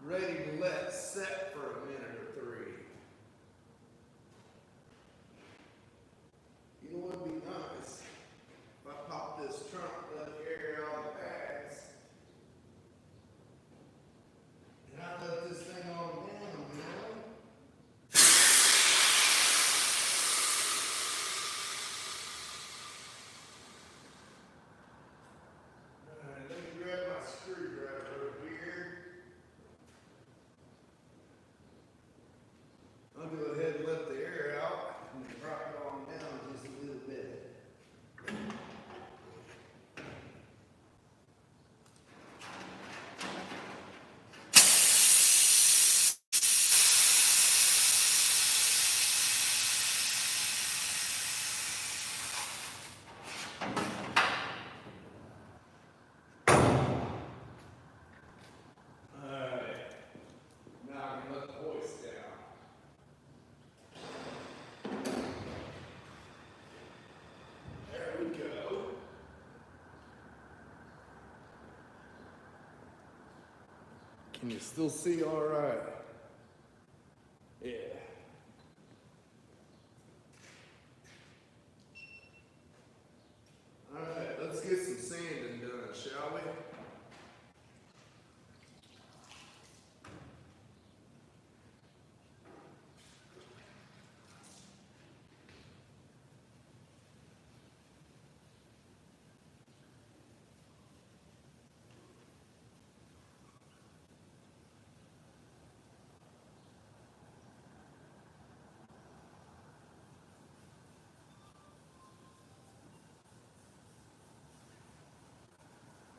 ready to let set for a minute or three. You know what would be nice? If I pop this trunk, let air out the bags, and I let this thing on down, you know? Alright, let me grab my screwdriver over here. I'll go ahead and let the air out and then drop it on down just a little bit. Alright, now I can let the hoist down. There we go. Can you still see all right? Yeah. All right, let's get some sanding done, shall we?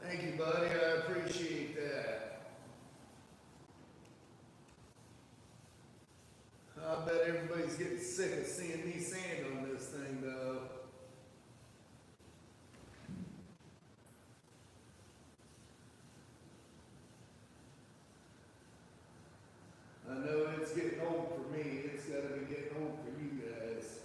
Thank you, buddy. I appreciate that. I bet everybody's getting sick of seeing me sand on this thing, though. I know it's getting old for me. It's got to be getting old for you guys.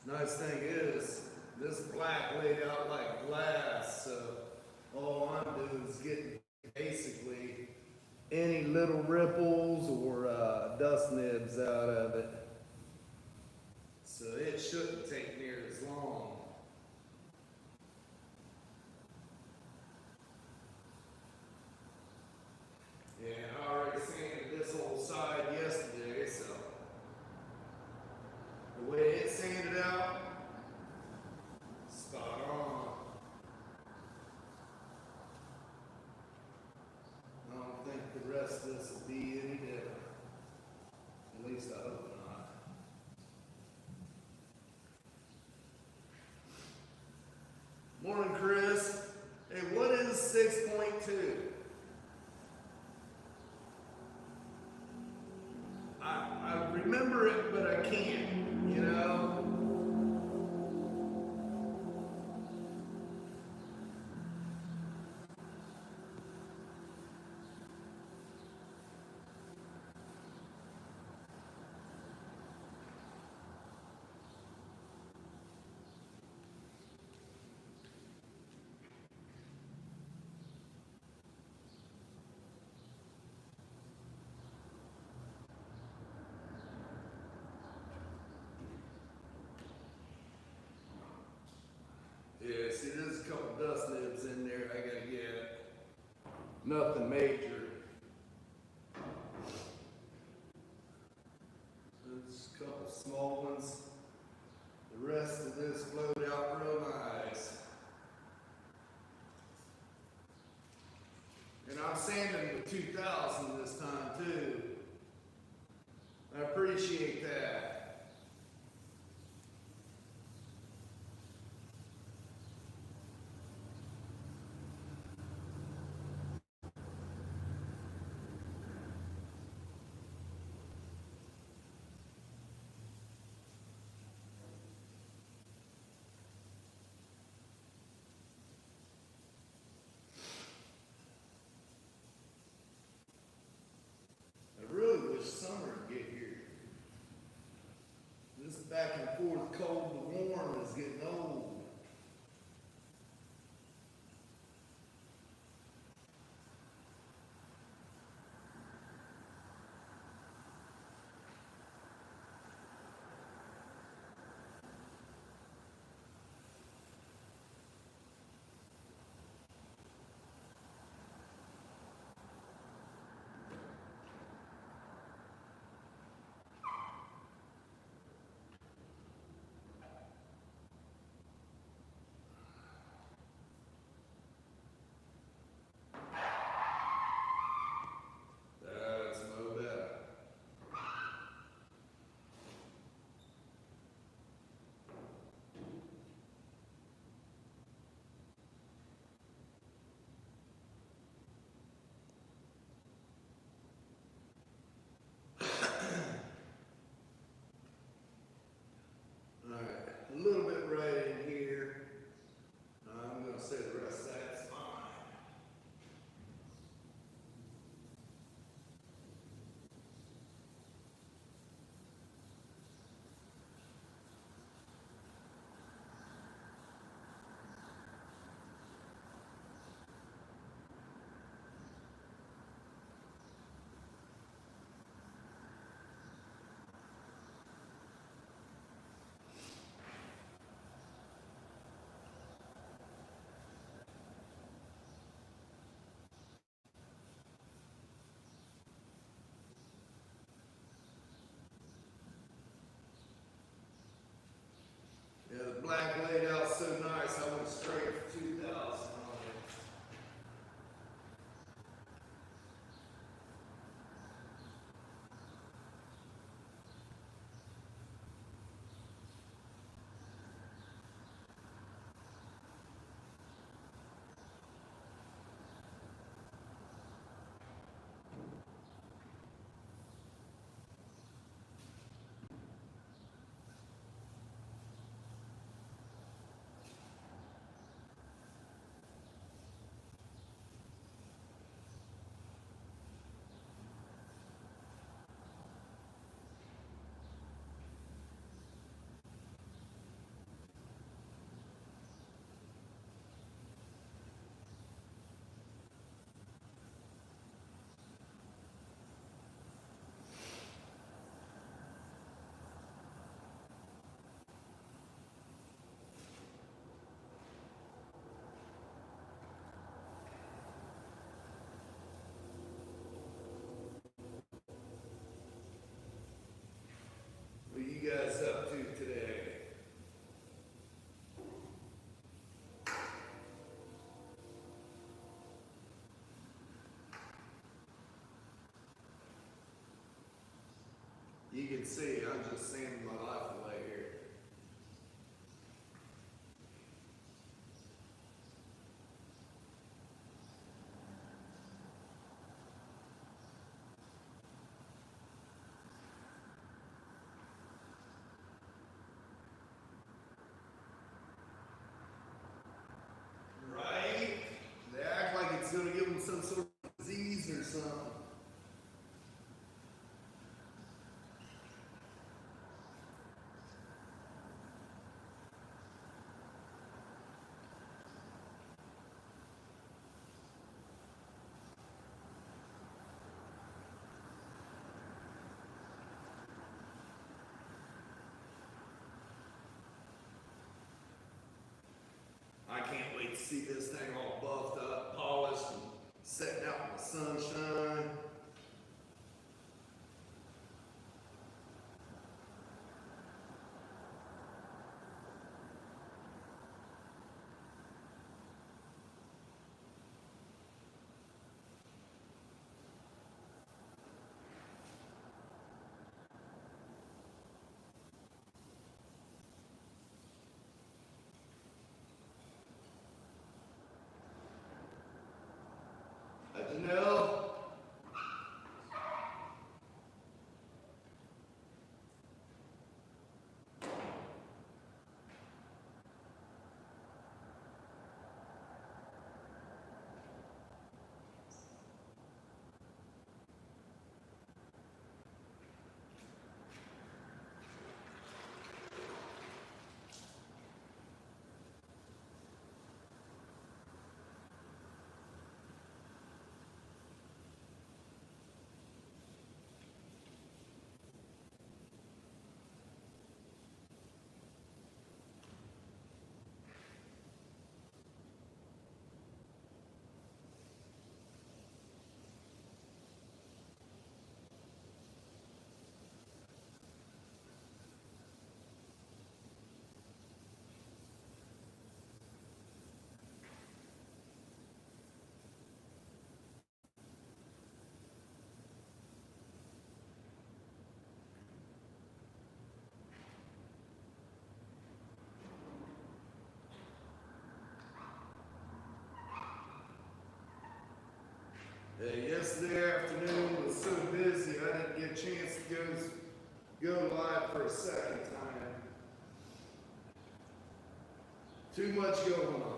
Nice thing is, this black laid out like glass, so all I'm doing is getting basically any little ripples or dust nibs out of it. So it shouldn't take near as long. Yeah, I already sanded this whole side yesterday, so the way it sanded out, spot on. I don't think the rest of this will be any different. At least I hope not. Morning, Chris. Hey, what is 6.2? I remember it, but I can't, you know? Yeah, see, there's a couple dust nibs in there I gotta get. Nothing major. There's a couple small ones. The rest of this flowed out real nice. And I'm sanding with 2000 this time too. I appreciate that. You can see I'm just sanding my life away here. Right? They act like it's going to give them some sort of disease or something. I can't wait to see this thing all buffed up, polished, and setting out in the sunshine. Janelle, yesterday afternoon was so busy I didn't get a chance to go live for a second time. Too much going on.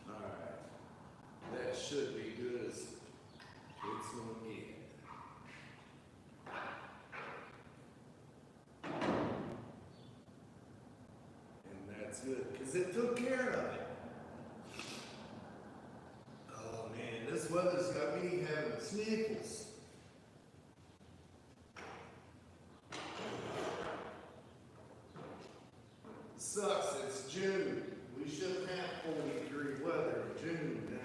Alright. That should be good as it's gonna get. And that's good, because it took care of it. Oh man, this weather's got me having sniffles. Sucks, it's June. We shouldn't have 40-degree weather in June now.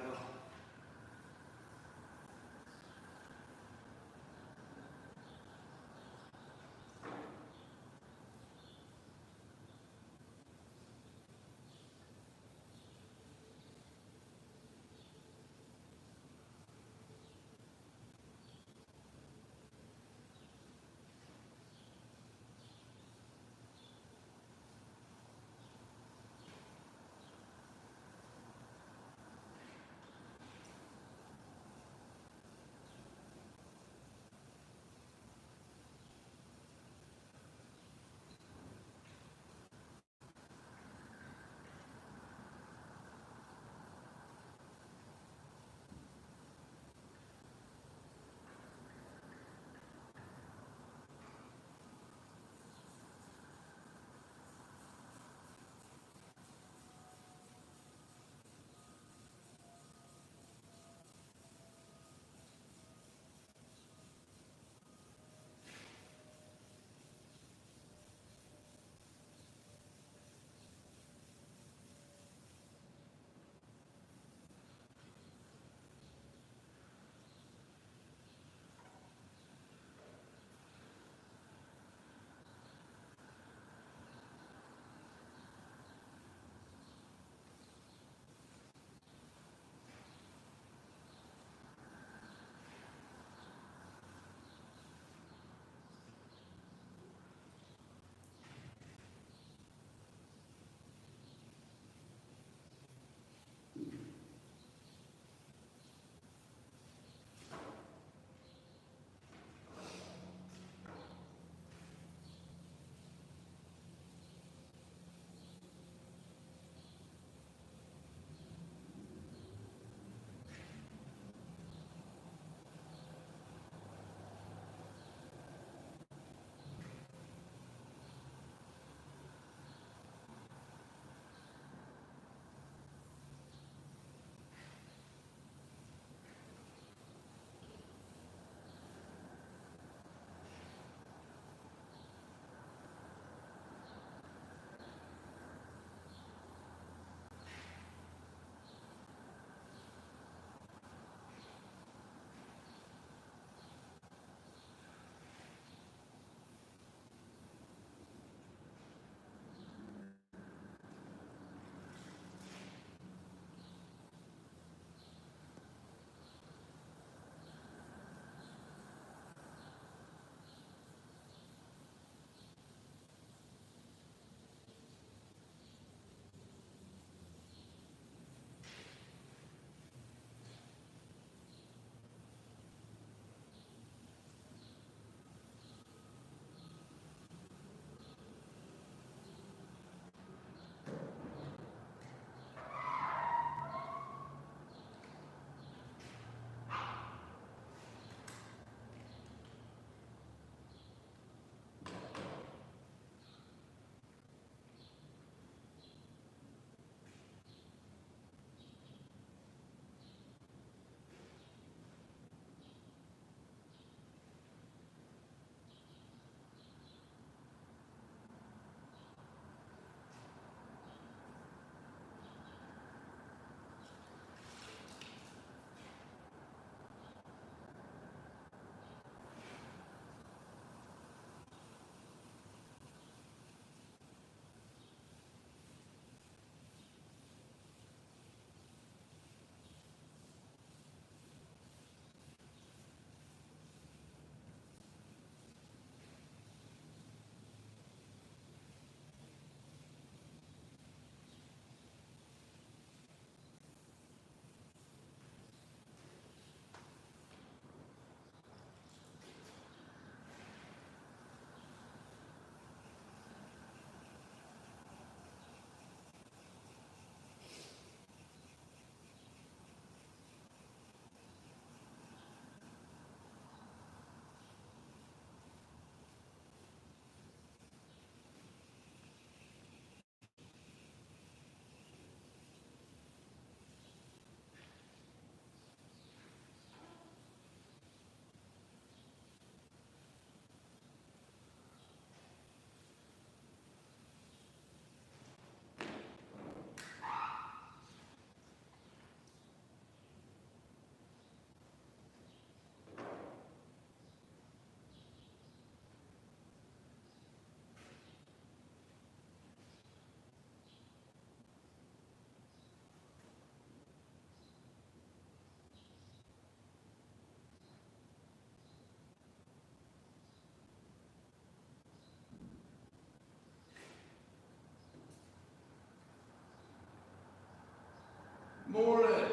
Morning.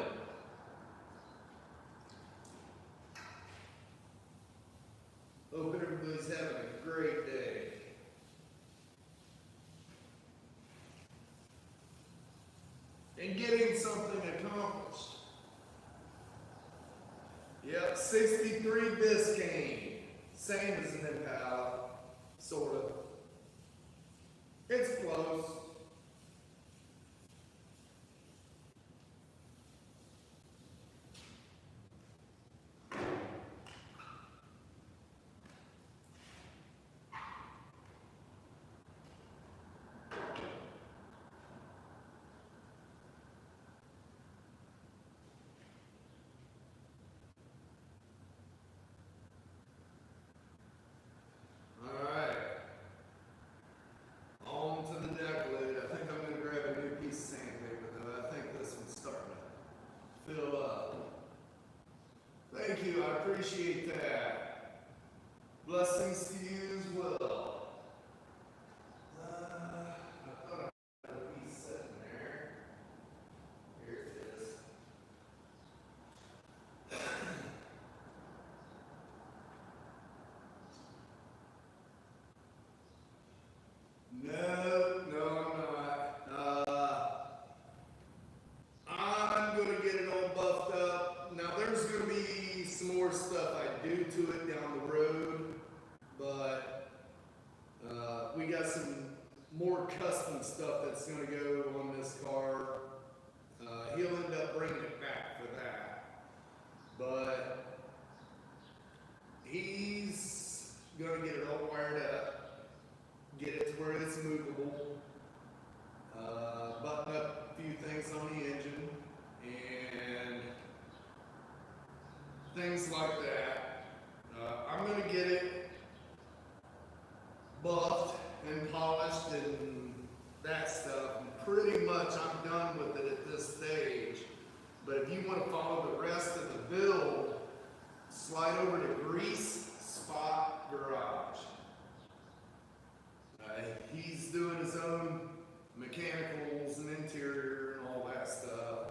Hope everybody's having a great day. And getting something accomplished. Yep, 63 Biscayne. Same as an Impala, sort of. It's close. Alright. On to the deck lid. I think I'm going to grab a new piece of sandpaper though. I think this one's starting to fill up. Thank you, I appreciate that. Blessings to you as well. I thought I had a piece sitting there. Here it is. No, I'm not. I'm gonna get it all buffed up. Now there's gonna be some more stuff I do to it down the road, but we got some more custom stuff that's gonna go on this car. He'll end up bringing it back for that, but he's gonna get it all wired up, get it to where it's movable, button up a few things on the engine, and things like that. I'm gonna get it buffed and polished and that stuff. And pretty much I'm done with it at this stage. But if you want to follow the rest of the build, slide over to Grease Spot Garage. He's doing his own mechanicals and interior and all that stuff.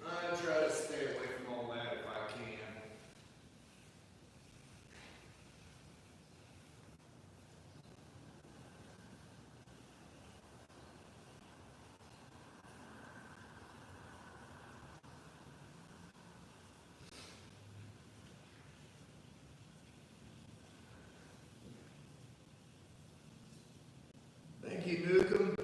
I try to stay away from all that if I can. Thank you, Newcomb.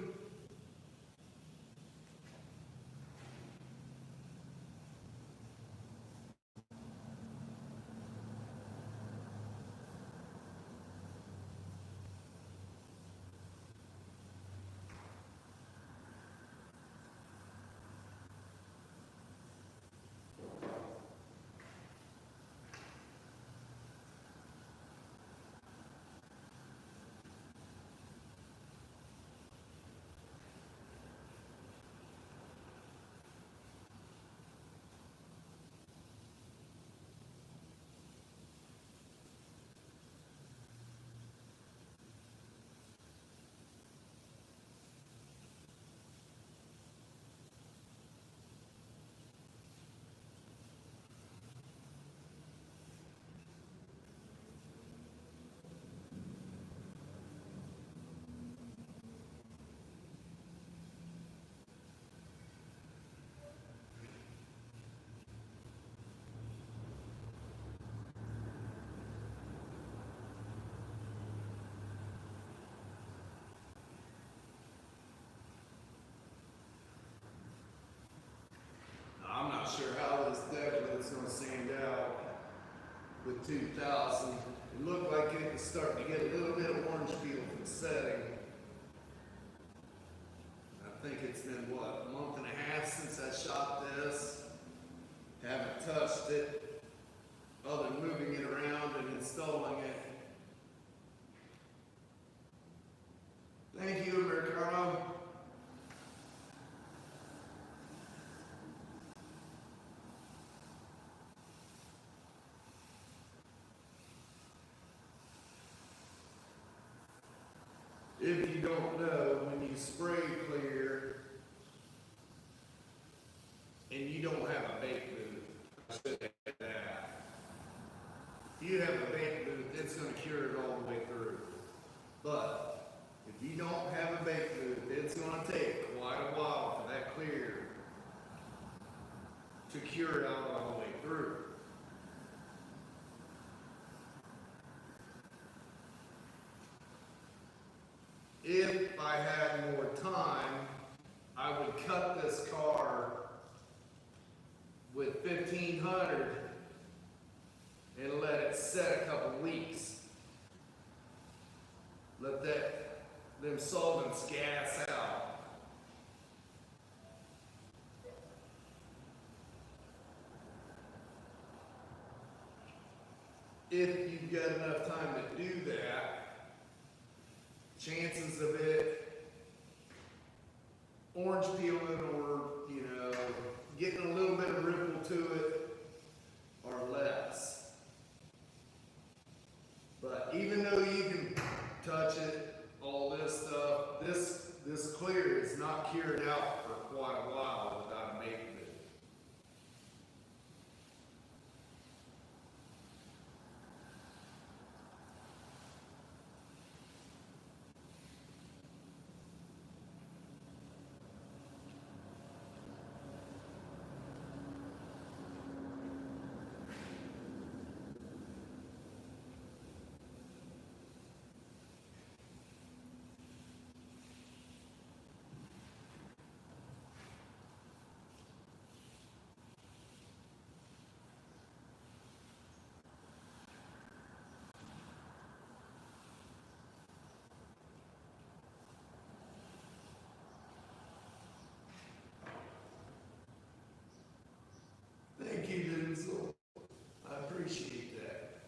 I'm not sure how this deck is going to sand out with 2000. It looked like it was starting to get a little bit of orange peel from setting. I think it's been, what, a month and a half since I shot this. Haven't touched it, other than moving it around and installing it. Thank you, Americano. you have a bait booth, it's gonna cure it all the way through. But if you don't have a bait booth, it's gonna take quite a while for that clear to cure it out all the way through. If I had more time, I would cut this car with 1500 and let it set a couple weeks. Let them solvents gas out. If you've got enough time to do that, chances of it orange peeling or, getting a little bit of ripple to it are less. But even though you can touch it, all this stuff, this clear is not cured out for quite a while without a bait booth. Thank you, Denzel. I appreciate that.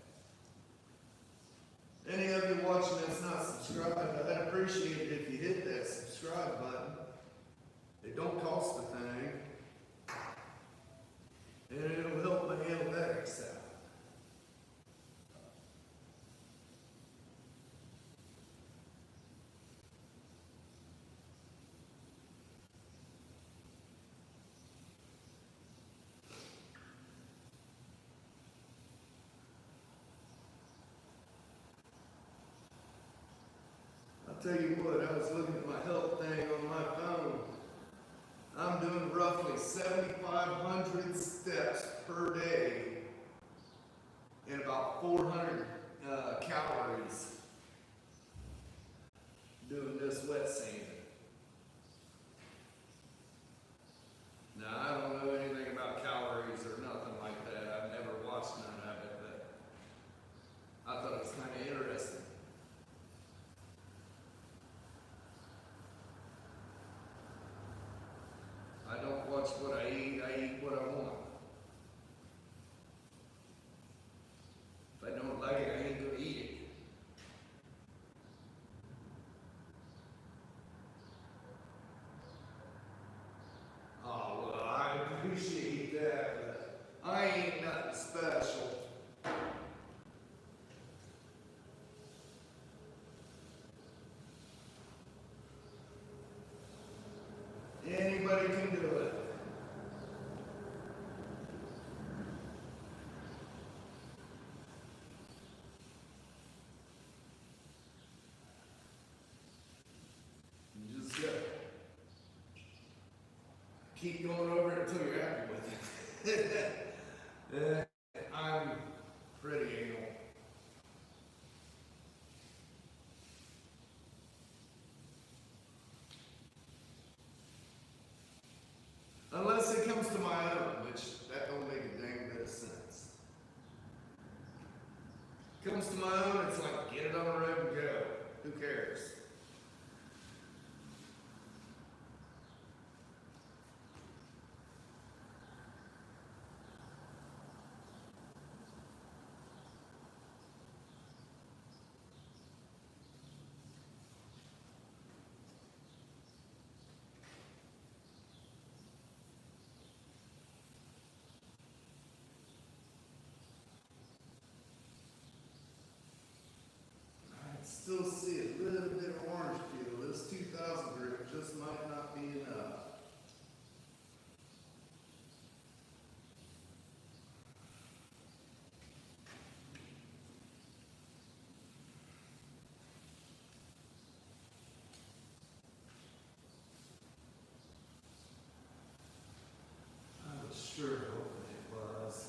Any of you watching that's not subscribed, I'd appreciate it if you hit that subscribe button. It don't cost a thing. And it'll help my analytics out. I'll tell you what, I was looking at my health thing on my phone. I'm doing roughly 7,500 steps per day and about 400 calories doing this wet sanding. Now, I don't know anything about calories or nothing like that. I've never watched none of it, but I thought it was kind of interesting. I don't watch what I eat what I want. If I don't like it, I ain't gonna eat it. Oh, well, I appreciate that, but I ain't nothing special. Anybody can do it. You just gotta keep going over it until you're happy with it. I'm pretty anal. Unless it comes to my own, which that don't make a dang bit of sense. Comes to my own, it's like get it on the road and go. Who cares? Still see a little bit of orange peel. This 2000 grit just might not be enough. Sure hoping it was.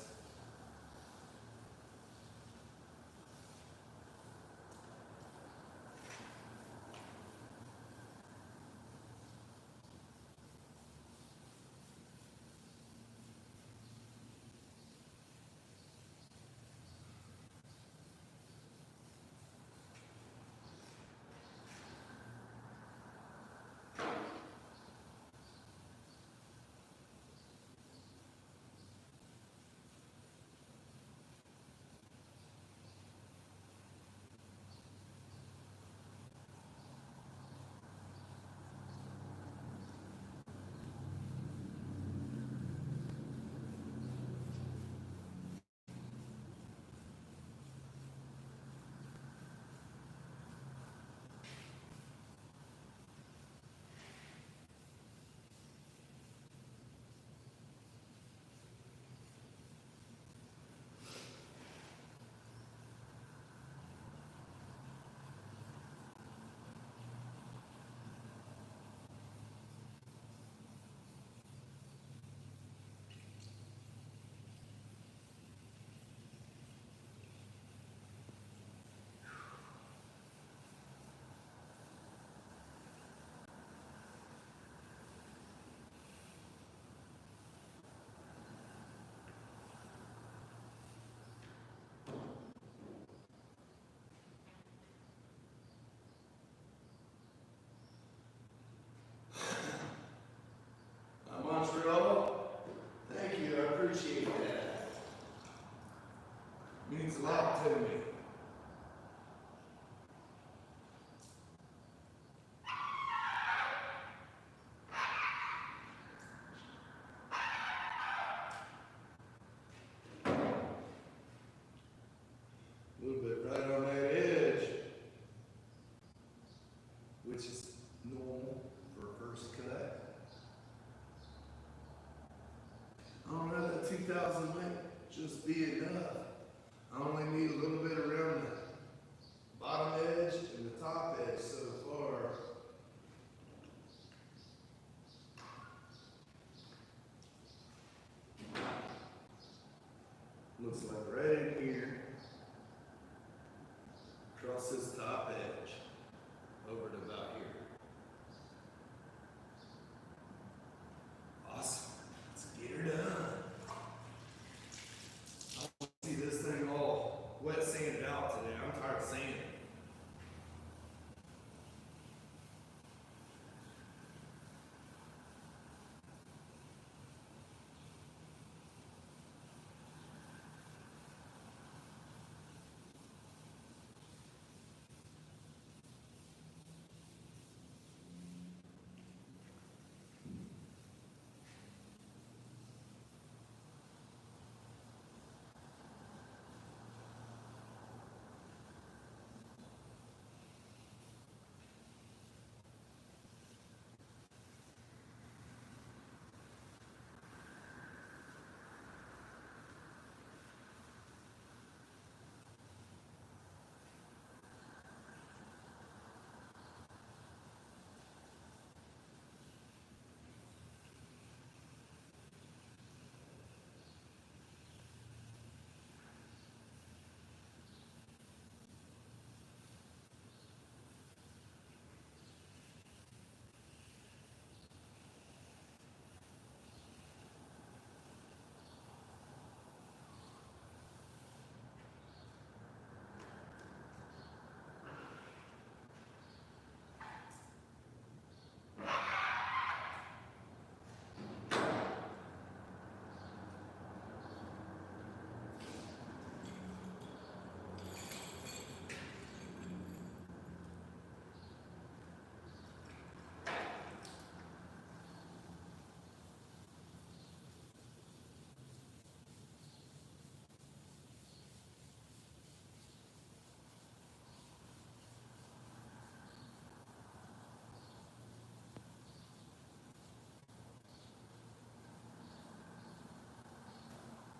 Montreal, thank you, I appreciate that. Means a lot to me. A little bit right on that edge, which is normal for a first cut. I don't know, that 2000 might just be enough. I only need a little bit around the bottom edge and the top edge so far. Looks like right in here, across this top edge, over to about here. Awesome. Let's get her done. I want to see this thing all wet sanded out today. I'm tired of sanding.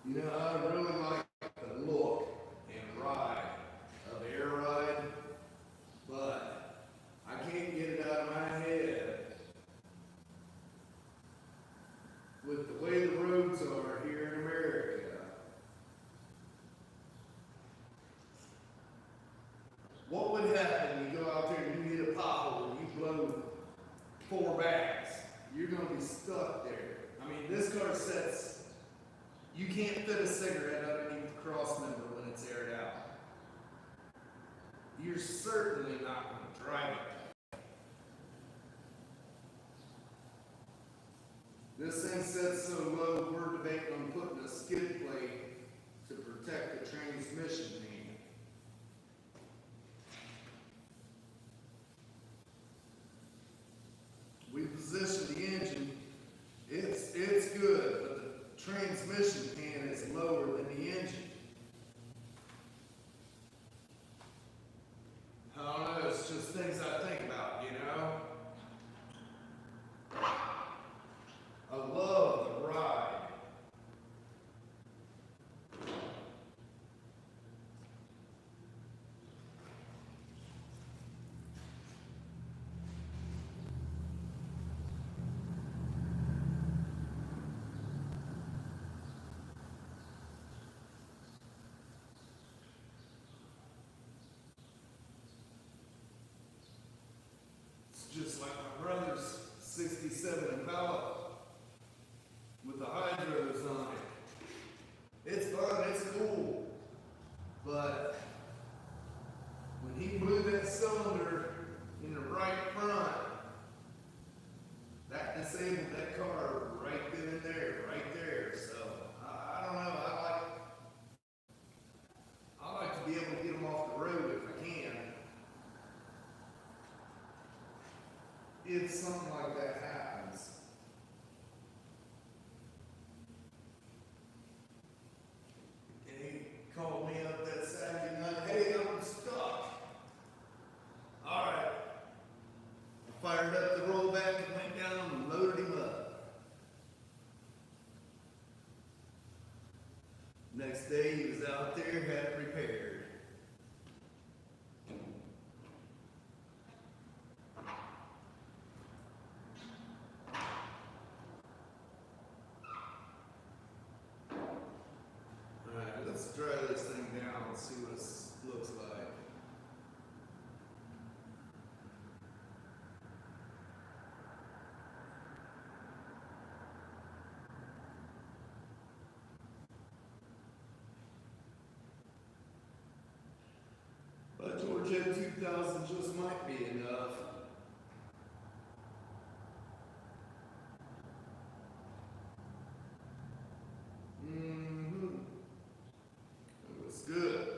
You know, I really like the look and ride of Air Ride, but I can't get it out of my head with the way the roads are here. You can't fit a cigarette underneath the cross member when it's aired out. You're certainly not going to drive it. This thing sits so low, we're debating on putting a skid plate to protect the transmission hand. We positioned the engine. It's good, but the transmission hand is lower than the engine. I don't know, it's just things I think about, you know? I love the ride. It's just like my brother's 67 Impala with the hydros on it. It's fun, it's cool, but when he blew that cylinder in the right front, that disabled that car right then and there, right there. So I don't know. I like to be able to get them off the road if I can. If something like that happens. And he called me up that Saturday night, hey, I'm stuck. All right. I fired up the rollback and went down and loaded him up. Next day he was out there, had it repaired. Alright, let's dry this thing down and see what it looks like. But Georgia 2000 just might be enough. It was good.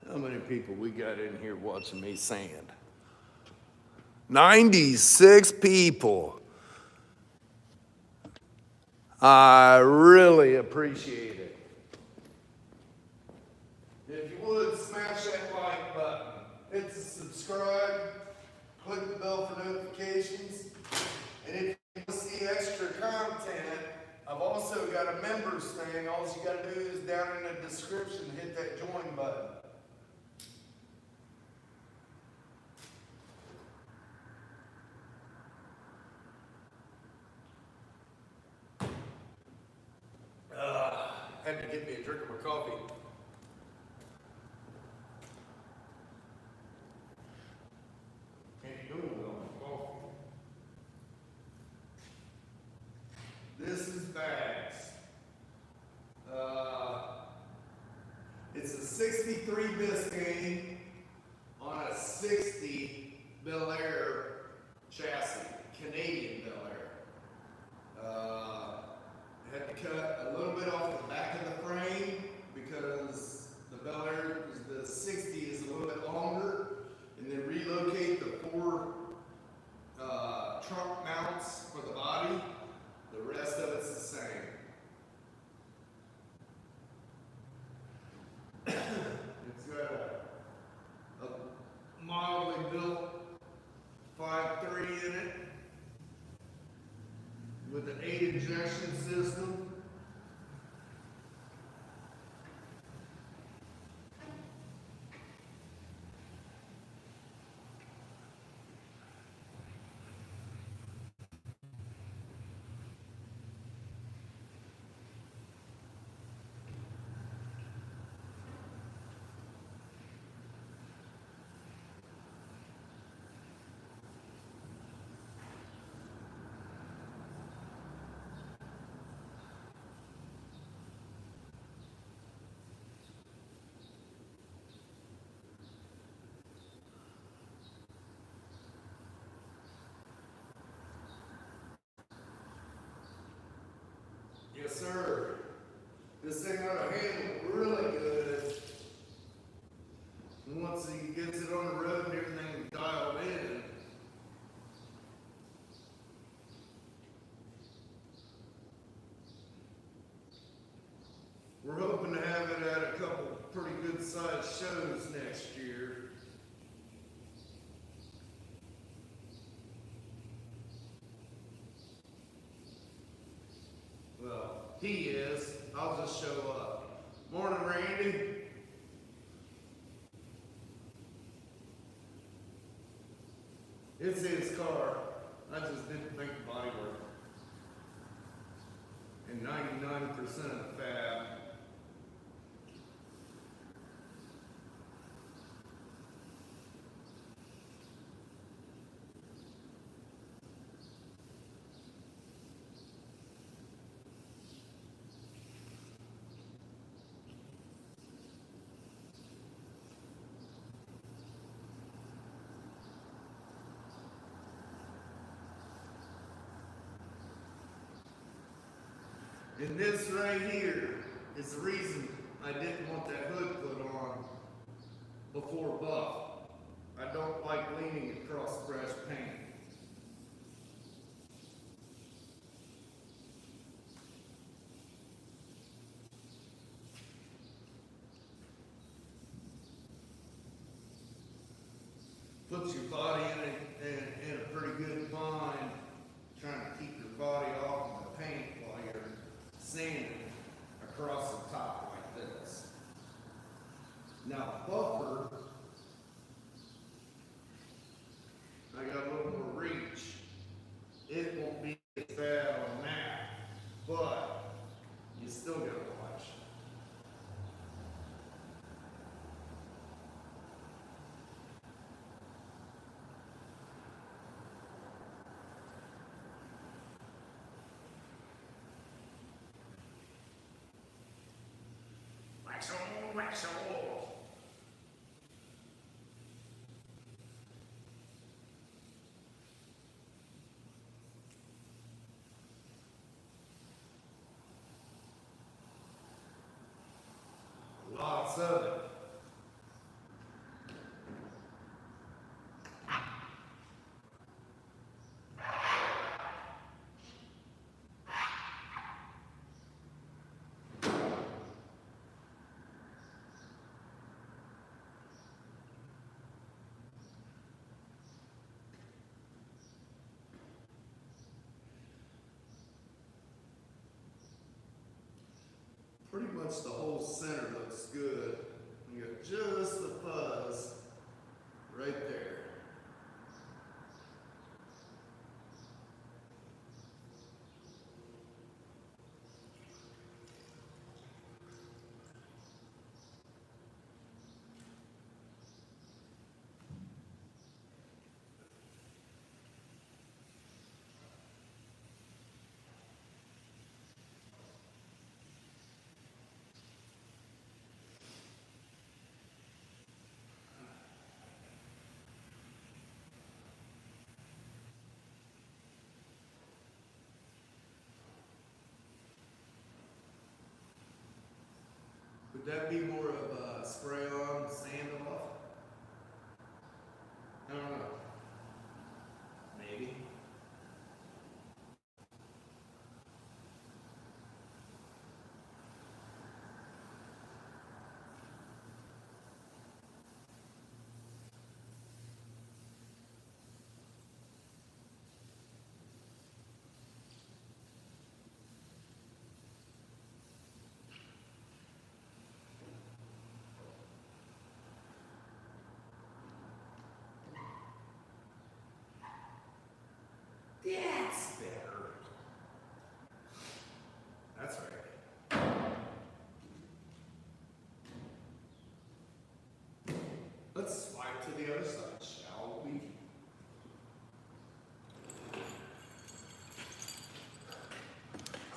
How many people we got in here watching me sand? 96 people. I really appreciate it. If you would, smash that like button. Hit the subscribe. Click the bell for notifications. And if you want to see extra content, I've also got a members thing. All you got to do is down in the description, hit that join button. Had to get me a drink of my coffee. Can't do it without coffee. This is bags. It's a 63 Biscayne on a 60 Bel Air chassis, Canadian Bel Air. Had to cut a little bit off the back of the frame because the Bel Air, the 60 is a little bit longer, and then relocate the 4 trunk mounts for the body. The rest of it's the same. It's got a mildly built 5.3 in it with an 8 injection system. This thing ought to handle really good. And once he gets it on the road and everything dialed in, we're hoping to have it at a couple pretty good sized shows next year. Well, he is. I'll just show up. Morning, Randy. It's his car. I just didn't think Bodywork. And 99% of the fab. And this right here is the reason I didn't want that hood put on before buff. I don't like leaning across fresh paint. Puts your body in a pretty good bind, trying to keep your body off the paint while you're sanding across the top like this. Now buffer, I got a little more reach. It won't be as bad on that, but you still gotta watch. Wax on, wax on. Lots of it. Pretty much the whole center looks good. You got just the fuzz right there. Would that be more of a spray on, sand off? I don't know. Maybe. That's better. That's right. Let's swipe to the other side, shall we?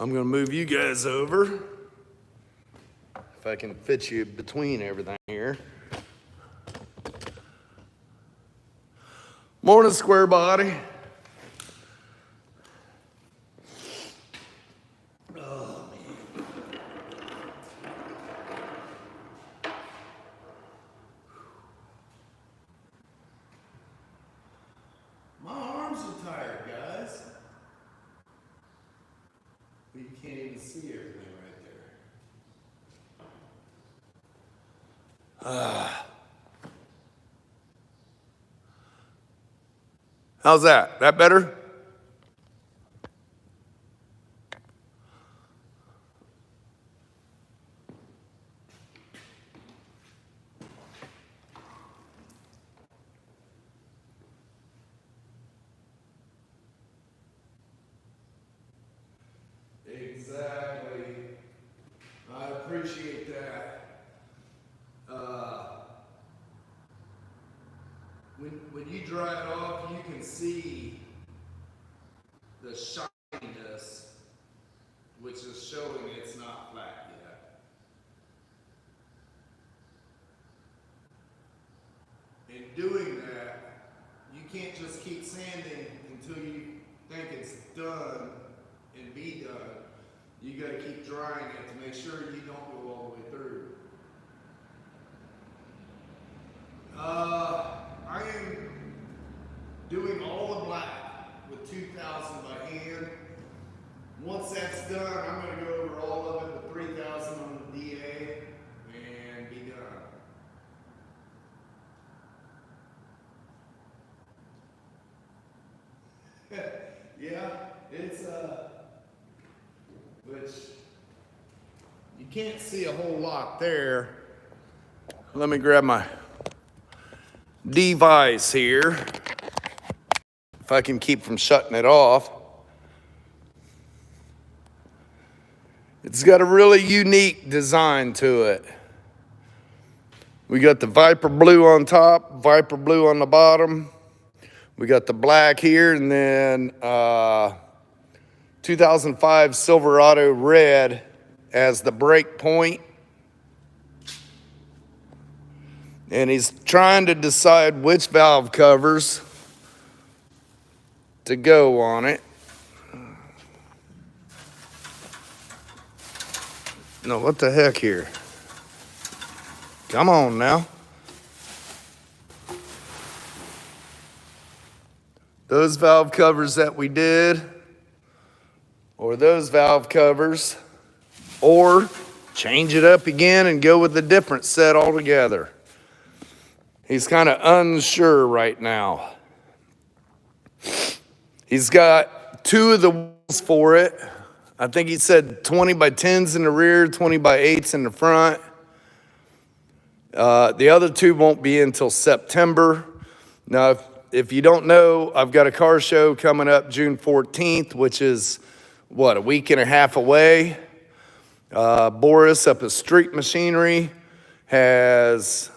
I'm gonna move you guys over. If I can fit you between everything here. Morning, square body. Oh, man. But you can't even see everything right there. How's that? That better? Exactly. I appreciate that. Uh, when you dry it off, you can see the shininess, which is showing it's not flat yet. In doing that, you can't just keep sanding until you think it's done and be done. You got to keep drying it to make sure you don't go all the way through. I am doing all the black with 2000 by hand. Once that's done, I'm going to go over all of it with 3000 on the DA and be done. Yeah, it's which you can't see a whole lot there. Let me grab my device here. If I can keep from shutting it off. It's got a really unique design to it. We got the Viper blue on top, Viper blue on the bottom. We got the black here, and then 2005 Silverado red as the break point. And he's trying to decide which valve covers to go on it. No, what the heck here? Come on now. Those valve covers that we did, or those valve covers, or change it up again and go with a different set altogether. He's kind of unsure right now. He's got two of the wheels for it. I think he said 20 by 10s in the rear, 20 by 8s in the front. The other two won't be until September. Now, if you don't know, I've got a car show coming up June 14th, which is, what, a week and a half away. Boris up at Street Machinery has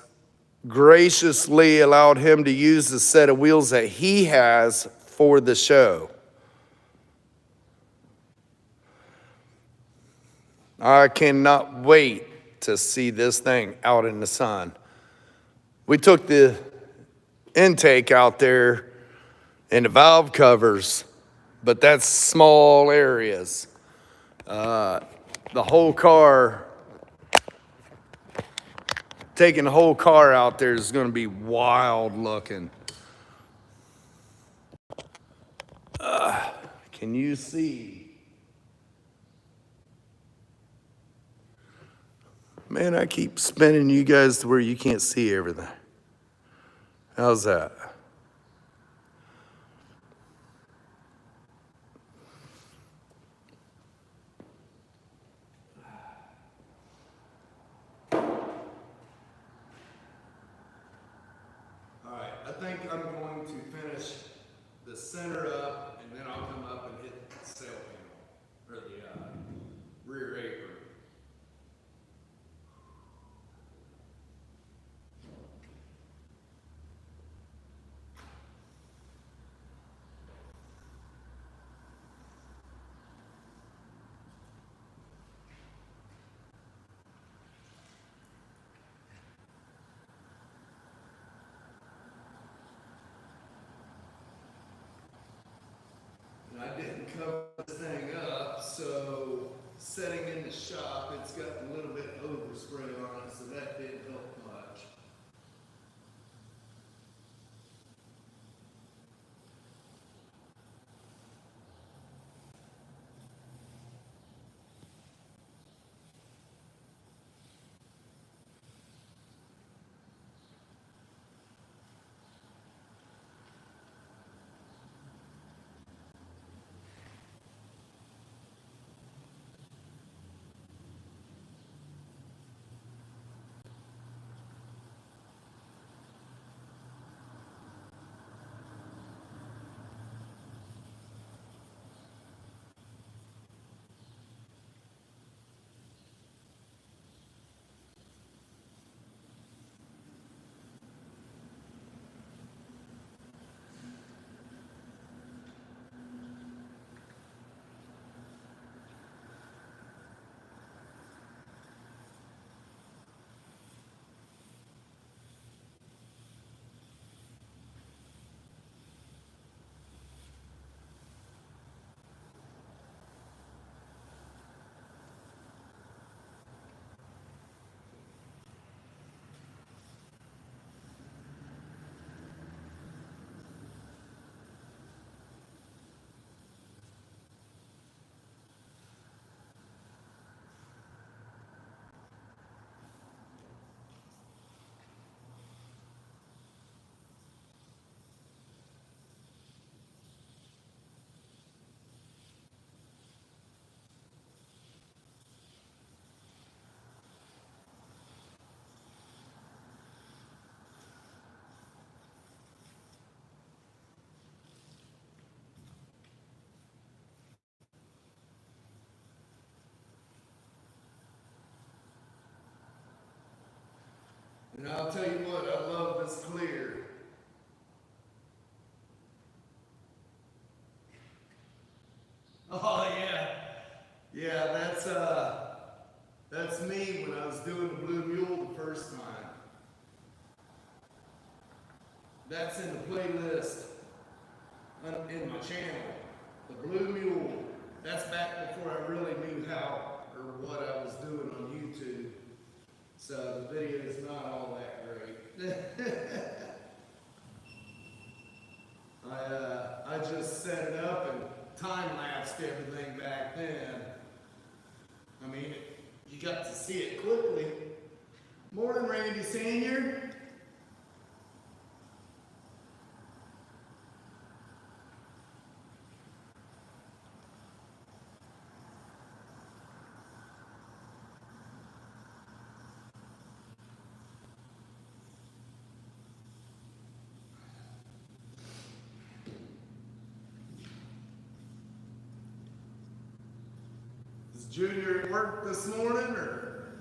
graciously allowed him to use the set of wheels that he has for the show. I cannot wait to see this thing out in the sun. We took the intake out there and the valve covers, but that's small areas. The whole car, taking the whole car out there is going to be wild looking. Can you see? Man, I keep spinning you guys to where you can't see everything. How's that? All right, I think I'm going to finish the center up, and then I'll come up and hit the sail panel, or the rear apron. And I didn't cover this thing up, so setting in the shop, it's got a little bit of overspray on it, so that didn't help much. And I'll tell you what, I love this clear. Oh yeah. Yeah, that's me when I was doing the Blue Mule the first time. That's in the playlist in my channel. The Blue Mule. That's back before I really knew how or what I was doing on YouTube. So the video is not all that great. I just set it up and time-lapsed everything back then. I mean, you got to see it quickly. Morning, Randy Senior. Is Junior at work this morning, or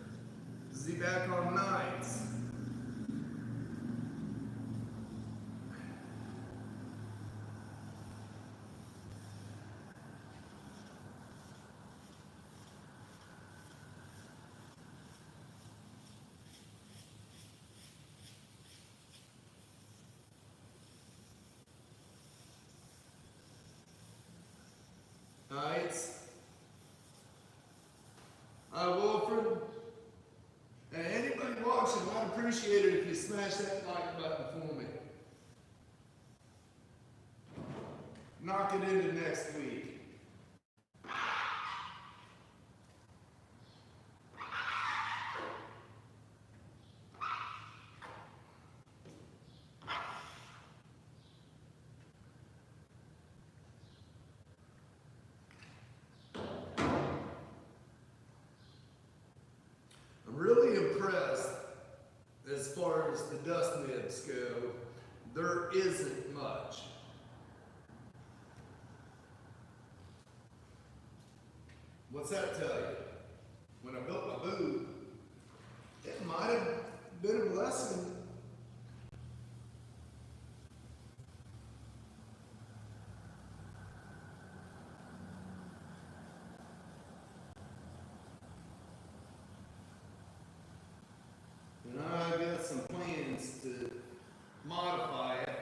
is he back on nights? Nights. Wilfred. And anybody watching, I'd appreciate it if you smash that like button for me. Knock it into next week. I'm really impressed as far as the dust nibs go. There isn't much. What's that tell you? When I built my booth, it might have been a blessing. And I got some plans to modify it.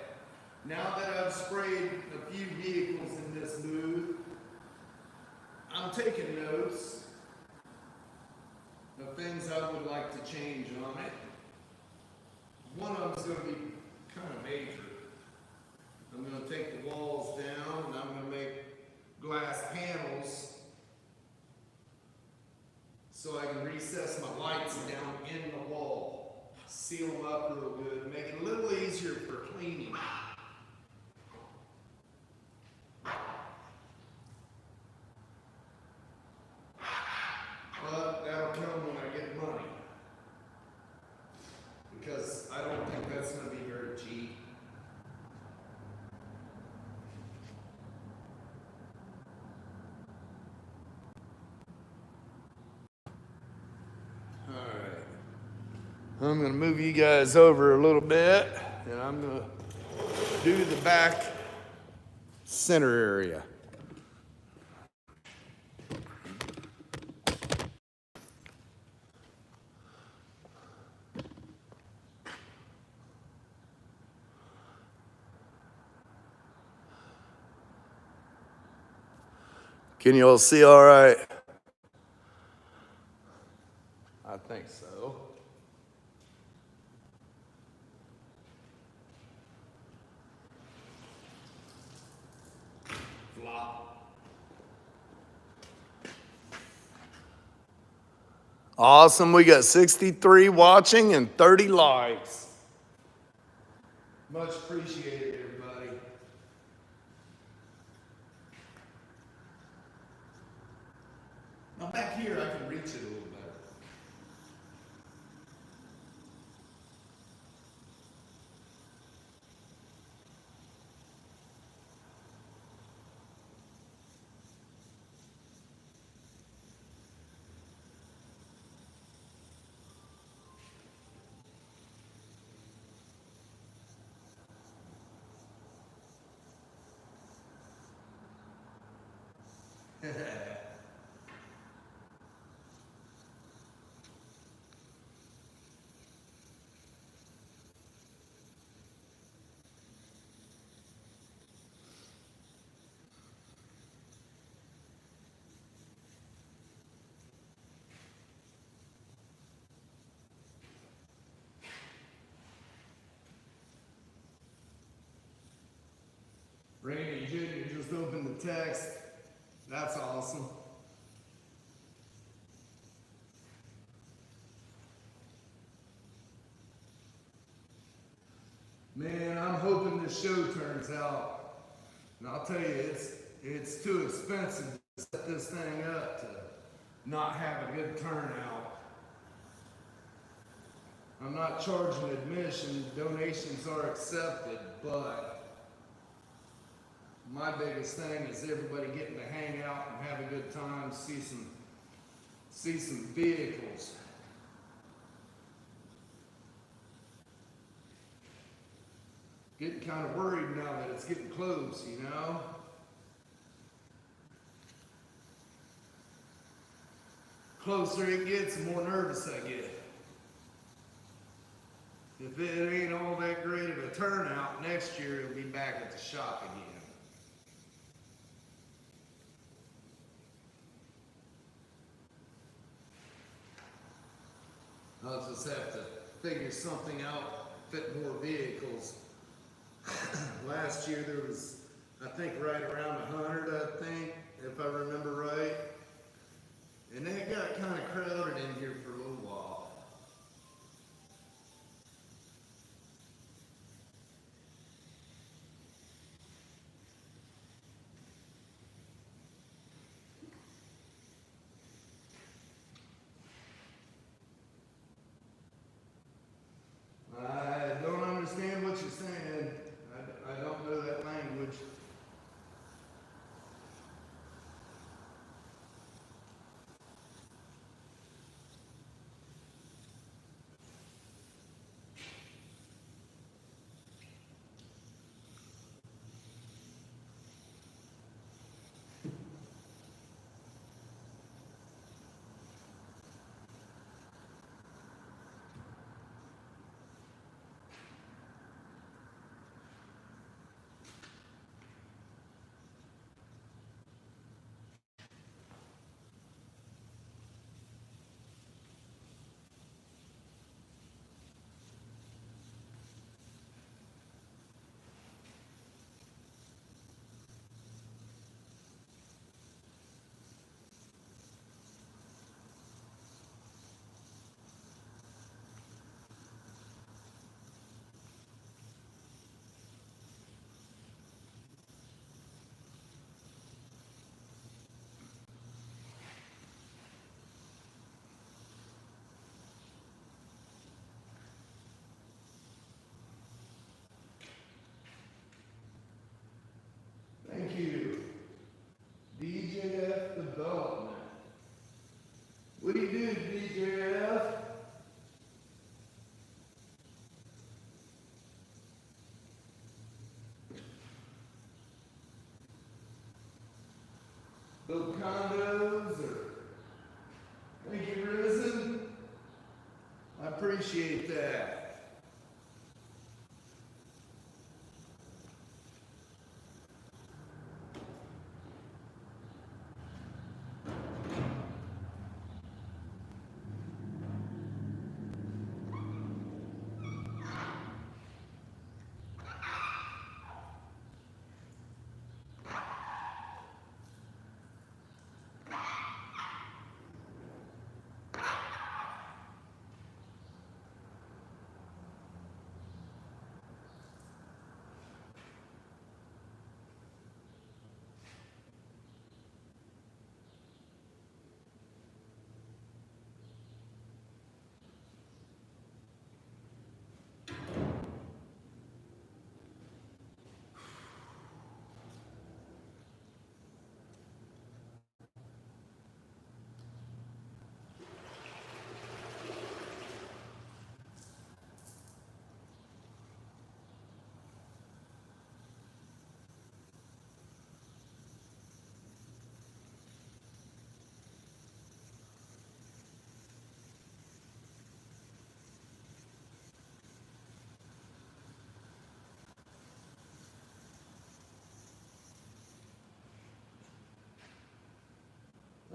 Now that I've sprayed a few vehicles in this booth, I'm taking notes of things I would like to change on it. One of them's going to be kind of major. I'm going to take the walls down and I'm going to make glass panels so I can recess my lights down in the wall. Seal them up real good, make it a little easier for cleaning. But that'll come when I get money. Because I don't think that's going to be very cheap. Alright. I'm going to move you guys over a little bit. And I'm going to do the back center area. Can you all see all right? I think so. Flop. Awesome. We got 63 watching and 30 likes. Much appreciated, everybody. Now back here, I can reach it a little better. Randy Jr. just opened the text. That's awesome. Man, I'm hoping this show turns out. And I'll tell you, it's too expensive to set this thing up to not have a good turnout. I'm not charging admission, donations are accepted, but my biggest thing is everybody getting to hang out and have a good time, see some vehicles. Getting kind of worried now that it's getting close, you know? Closer it gets, the more nervous I get. If it ain't all that great of a turnout, next year it'll be back at the shop again. I'll just have to figure something out, fit more vehicles. Last year there was, I think, right around 100, I think, if I remember right. And that got kind of crowded in here for a little while. I don't understand what you're saying. I don't know that language. Thank you. DJF Development. What do you do, DJF? Build condos or make it risen? I appreciate that.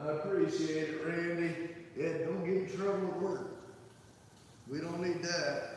I appreciate it, Randy. Yeah, don't get in trouble at work. We don't need that.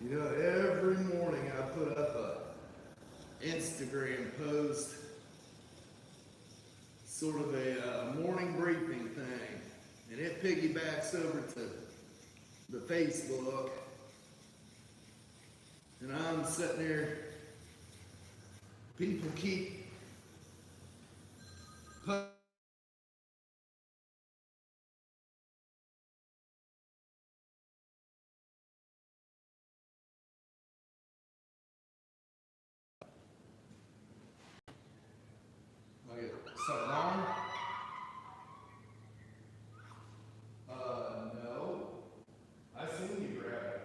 You know, every morning I put up a Instagram post, sort of a morning briefing thing, and it piggybacks over to the Facebook, and I'm sitting there, people keep okay, something wrong? No. I seen you grab it.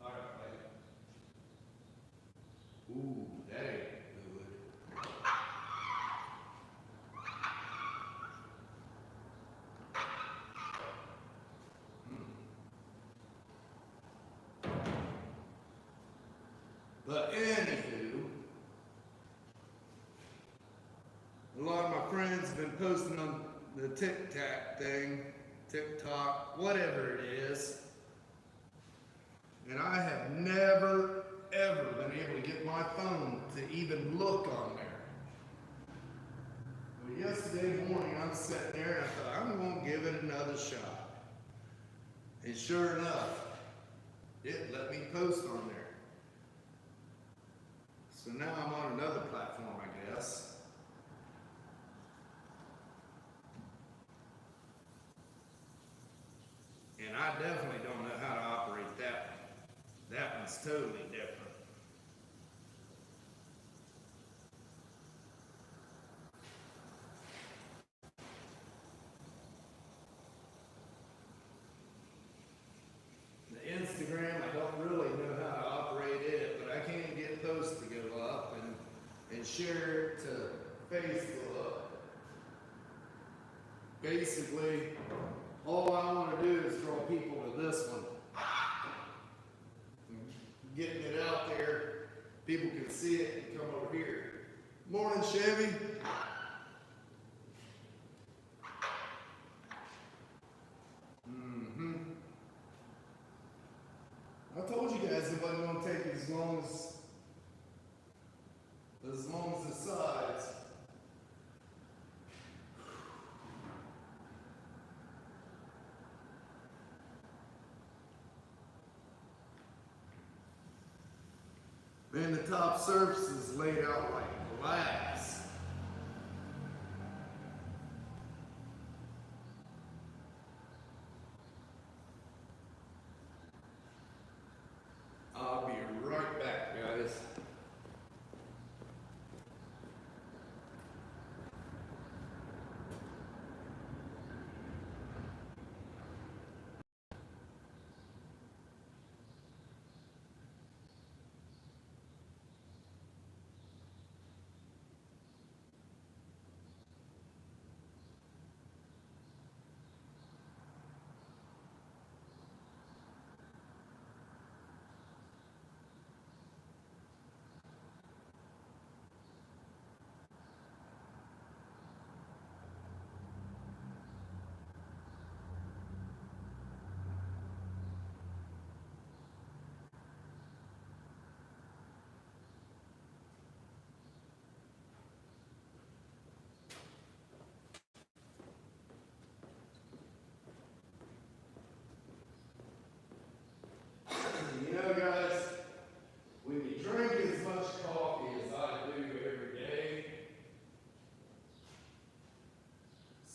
All right. Ooh, that ain't good. But anywho, a lot of my friends have been posting on the TikTok, whatever it is, and I have never, ever been able to get my phone to even look on there. Well, yesterday morning, I'm sitting there and I thought, I'm going to give it another shot. And sure enough, it let me post on there. So now I'm on another platform, I guess. And I definitely don't know how to operate that one. That one's totally different. The Instagram, I don't really know how to operate it, but I can get posts to go up and share it to Facebook. Basically, all I want to do is draw people to this one. Getting it out there, people can see it and come over here. Morning, Chevy. I told you guys it wasn't going to take as long as the sides. Man, the top surface is laid out like glass. I'll be right back, guys.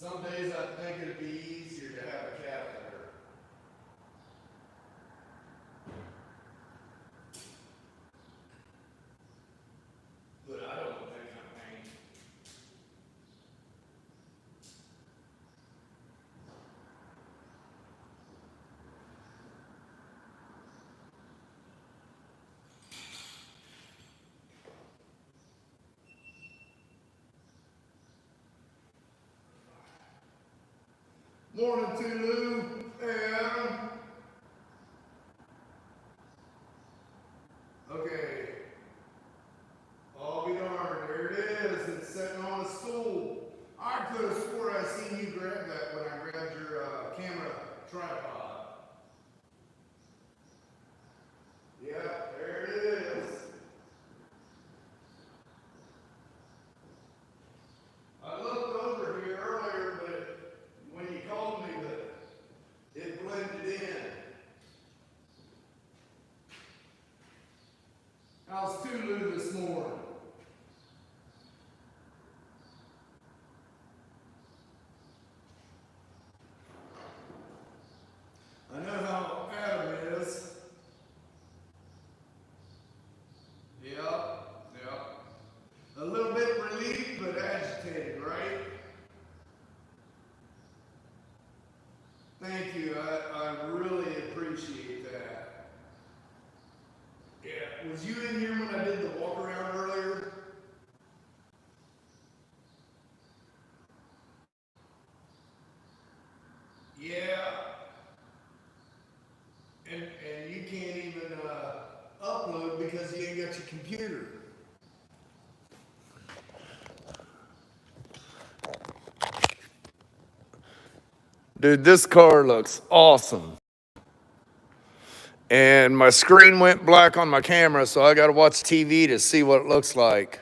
Some days I think it'd be easier to have a catheter. But I don't want that kind of pain. Morning, Tulu. Hey, Adam. Okay. I'll be darned. There it is. It's sitting on a stool. I could have swore I seen you grab that when I grabbed your camera tripod. Yep, there it is. I looked over here earlier, but when you called me, but it blended in. How's Tulu this morning? I know how Adam is. Yep, yep. A little bit relieved, but agitated, right? Thank you. I really appreciate that. Yeah. Was you in here when I did the walk around earlier? Yeah. And you can't even upload because you ain't got your computer. Dude, this car looks awesome. And my screen went black on my camera, so I got to watch TV to see what it looks like.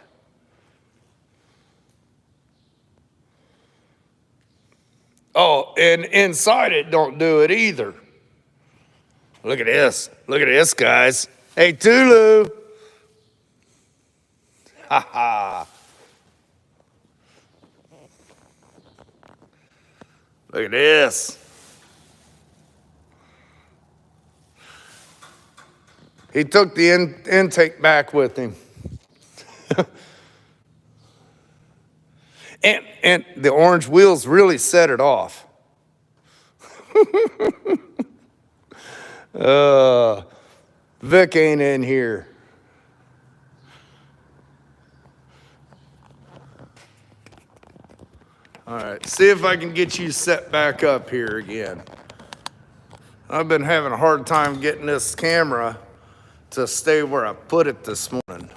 Oh, and inside it don't do it either. Look at this. Look at this, guys. Hey, Tulu. Ha ha. Look at this. He took the intake back with him. and the orange wheels really set it off. Vic ain't in here. All right, see if I can get you set back up here again. I've been having a hard time getting this camera to stay where I put it this morning.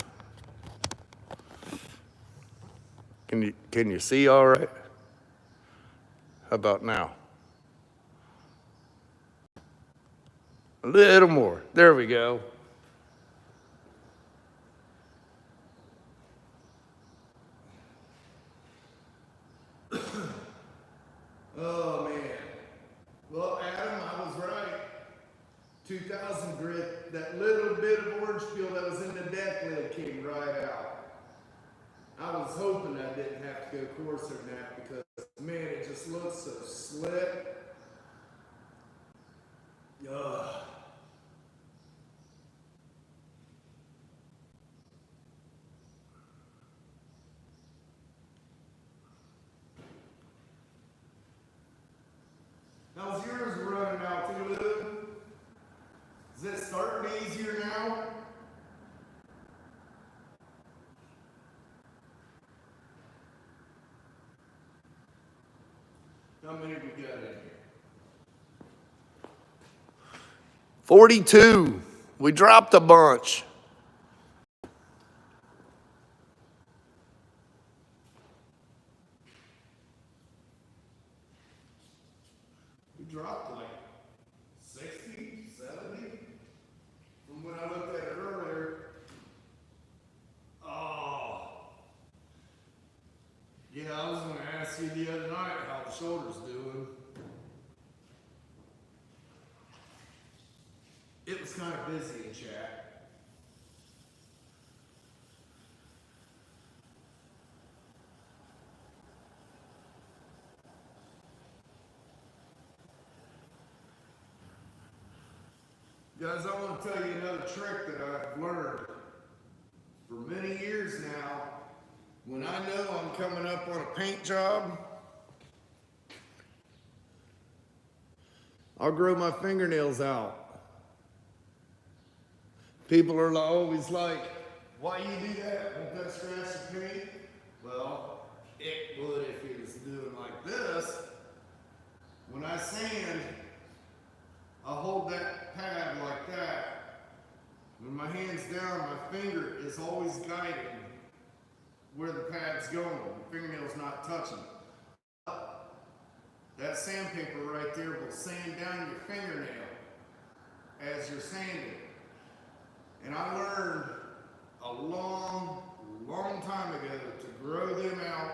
Can you see all right? How about now? A little more. There we go. Oh, man. Well, Adam, I was right. 2000 grit, that little bit of orange peel that was in the deck lid came right out. I was hoping I didn't have to go coarser than that because, man, it just looks so slick. Ugh. How's yours running out, Tulu? Is it starting easier now? How many we got in here? 42. We dropped a bunch. We dropped like 60, 70 from when I looked at it earlier. Oh. Yeah, I was going to ask you the other night how the shoulder's doing. It was kind of busy in chat. Guys, I want to tell you another trick that I've learned for many years now. When I know I'm coming up on a paint job, I'll grow my fingernails out. People are always like, why you do that? Won't that scratch the paint? Well, it would if it was doing like this. When I sand, I hold that pad like that. When my hand's down, my finger is always guiding where the pad's going. The fingernail's not touching. That sandpaper right there will sand down your fingernail as you're sanding. And I learned a long time ago to grow them out.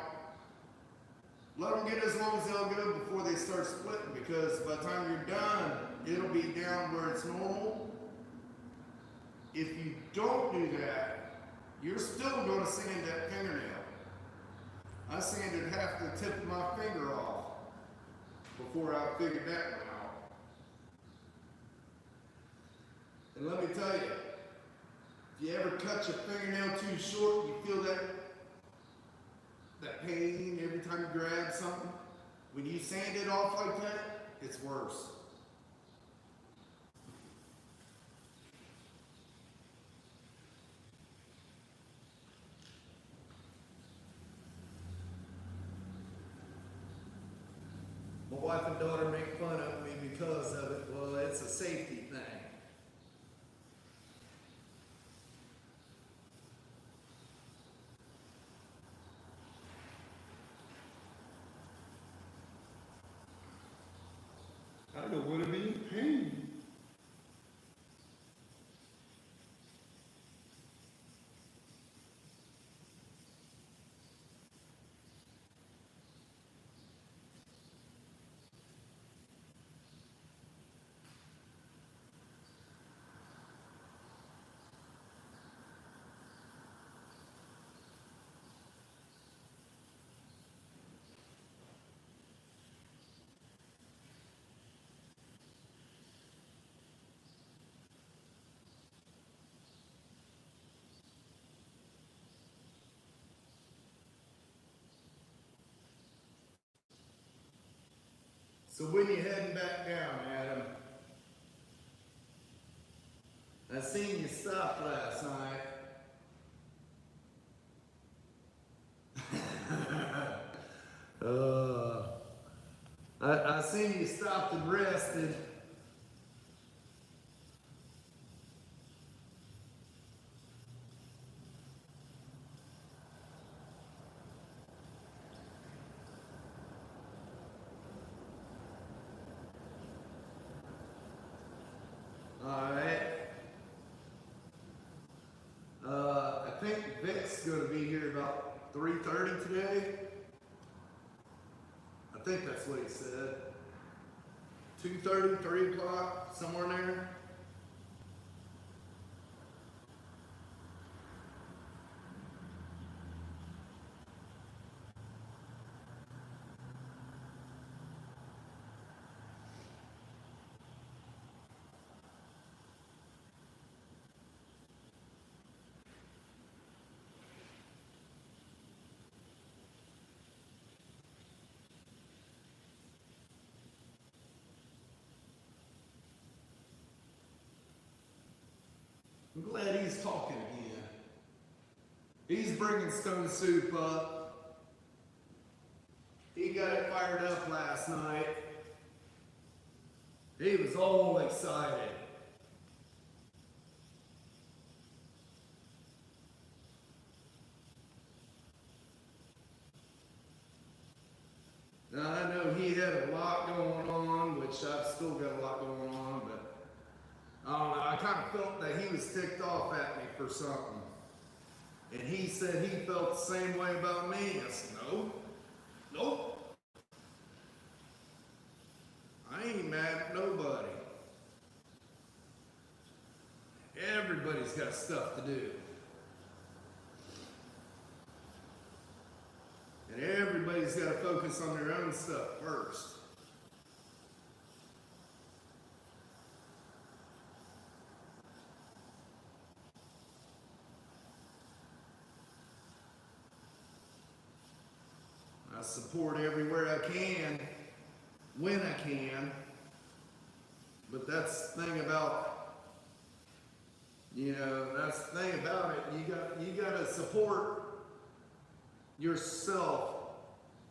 Let them get as long as they'll go before they start splitting, because by the time you're done, it'll be down where it's normal. If you don't do that, you're still going to sand that fingernail. I sanded half the tip of my finger off before I figured that one out. And let me tell you, if you ever cut your fingernail too short, you feel that pain every time you grab something. When you sand it off like that, it's worse. My wife and daughter make fun of me because of it. Well, it's a safety thing. I don't want to be in pain. So when you're heading back down, Adam, I seen you stop last night. I seen you stopped and rested. Alright. I think Vic's going to be here about 3:30 today. I think that's what he said. 2:30, 3 o'clock, somewhere in there. I'm glad he's talking again. He's bringing Stone Soup up. He got it fired up last night. He was all excited. Now I know he had a lot going on, which I've still got a lot going on, but I don't know, I kind of felt that he was ticked off at me for something. And he said he felt the same way about me. I said, nope. I ain't mad at nobody. Everybody's got stuff to do. And everybody's got to focus on their own stuff first. I support everywhere I can, when I can. But that's the thing about, that's the thing about it. You got to support yourself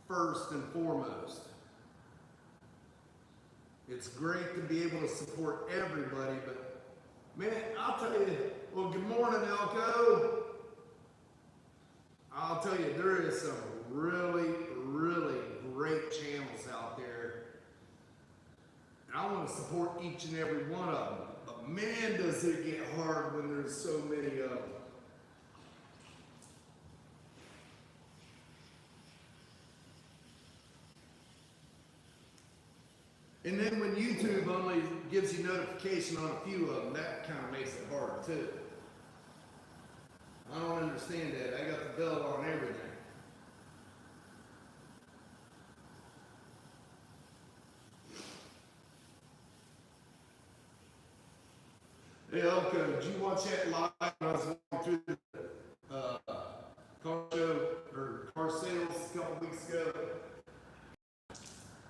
first and foremost. It's great to be able to support everybody, but man, I'll tell you, well, good morning, Elko. I'll tell you, there is some really, really great channels out there. And I want to support each and every one of them. But man, does it get hard when there's so many of them. And then when YouTube only gives you notification on a few of them, that kind of makes it hard too. I don't understand that. I got the bell on everything. Hey, Elko, did you watch that live when I was walking through the car show or car sales a couple weeks ago?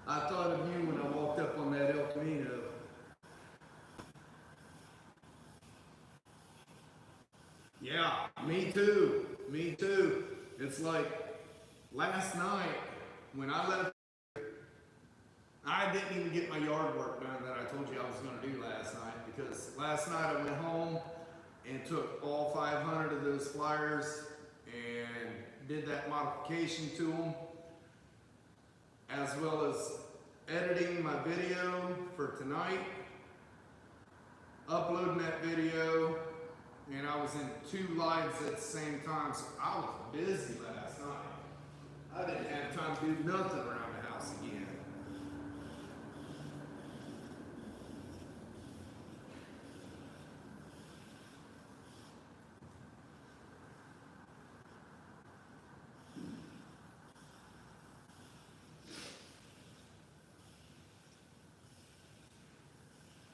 I thought of you when I walked up on that El Camino. Yeah, me too. Me too. It's like last night when I left, I didn't even get my yard work done that I told you I was going to do last night, because last night I went home and took all 500 of those flyers and did that modification to them, as well as editing my video for tonight, uploading that video, and I was in 2 lives at the same time, so I was busy last night. I didn't have time to do nothing around the house again.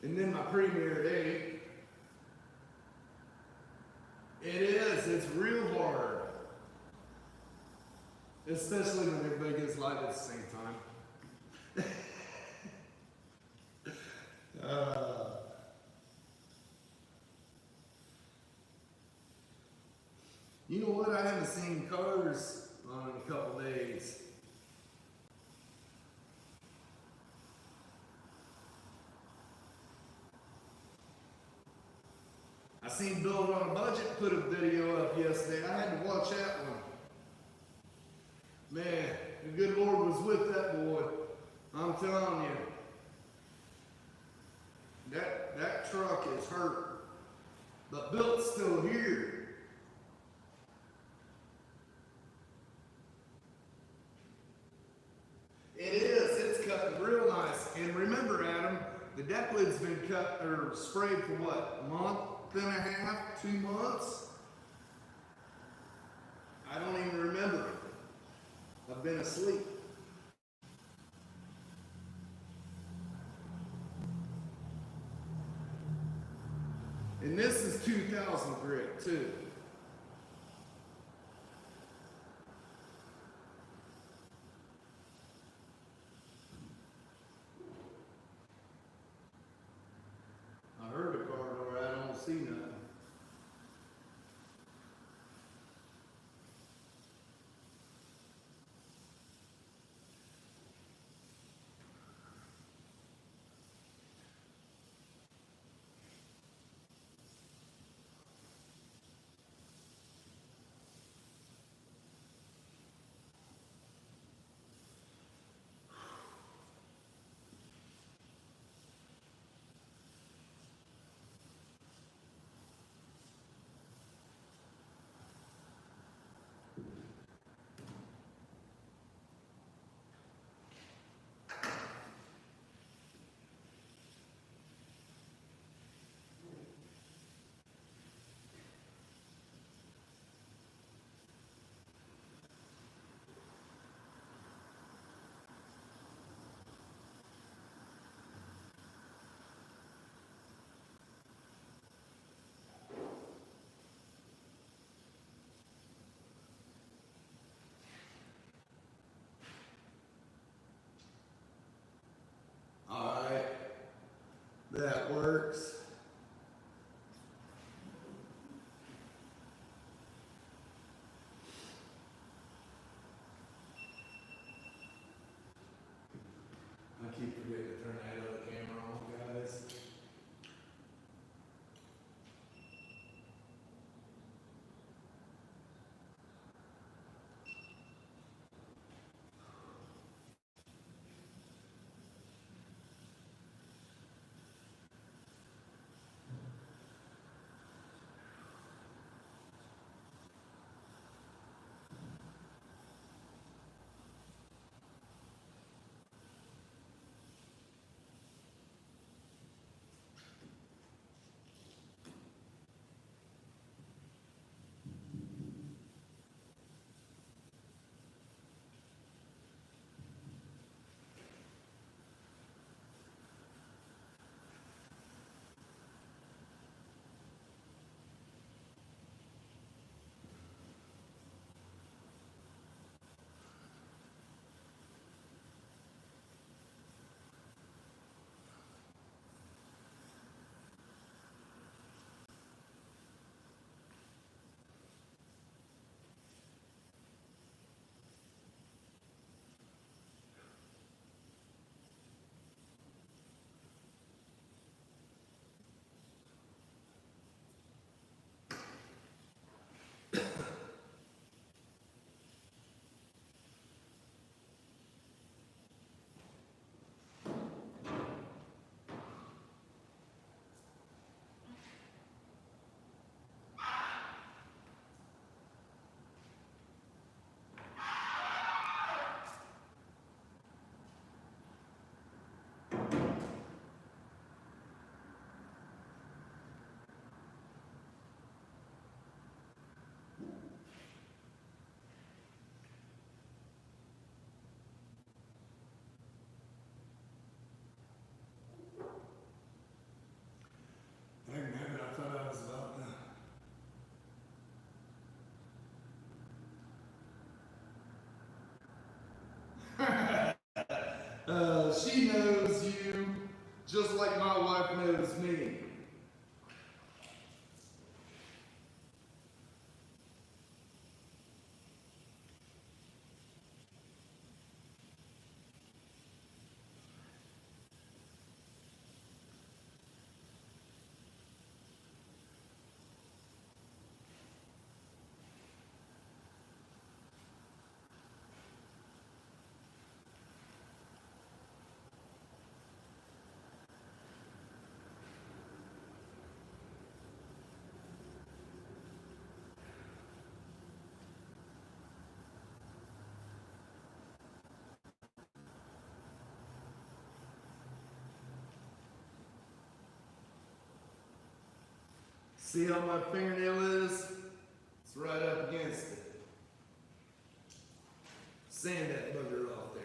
And then my premiere day, it's real hard. Especially when everybody gets live at the same time. You know what? I haven't seen cars on in a couple days. I seen Build on a Budget put a video up yesterday. I had to watch that one. Man, the good Lord was with that boy. I'm telling you. That truck is hurt. But Built's still here. It is. It's cutting real nice. And remember, Adam, the deck lid's been cut or sprayed for what? A month and a half? 2 months? I don't even remember. I've been asleep. And this is 2000 grit too. I heard a car door, I don't see nothing. keep forgetting to turn that other camera on, guys. Dang, man, I thought I was about done. She knows you just like my wife knows me. See how my fingernail is? It's right up against it. Sand that bugger off there.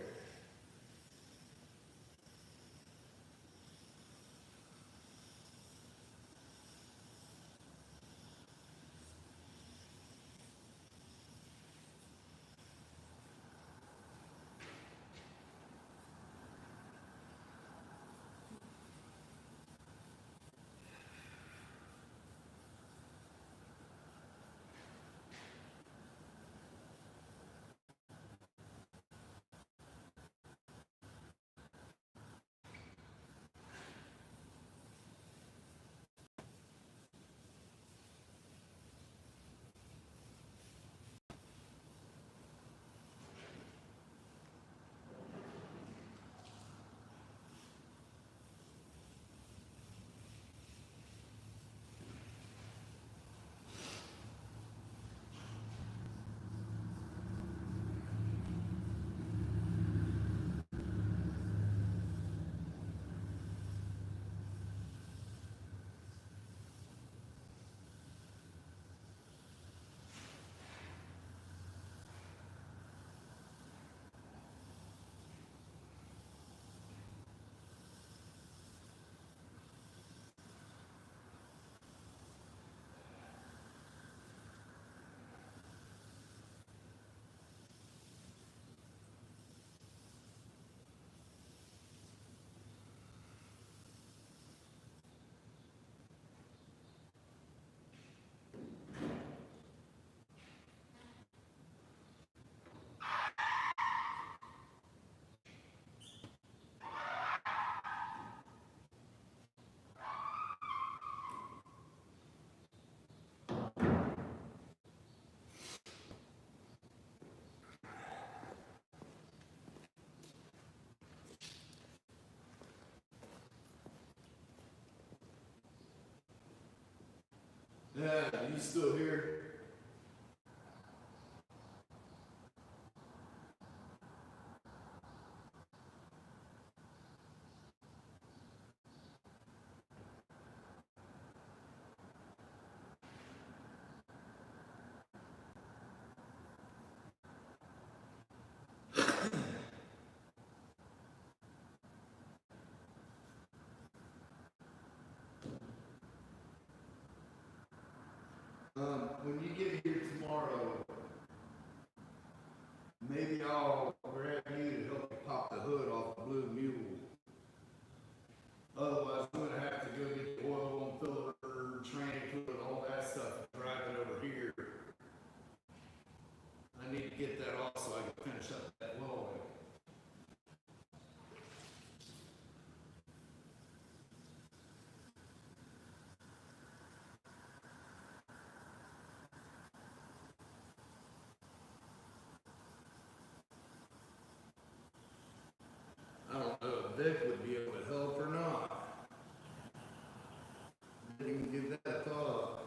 you still here? When you get here tomorrow, maybe I'll grab you to help you pop the hood off the Blue Mule. Otherwise, I'm gonna have to go get the oil and filler, training fluid, all that stuff, and drive it over here. I need to get that off so I can finish up that welding. I don't know if Vic would be able to help or not. Didn't even give that a thought.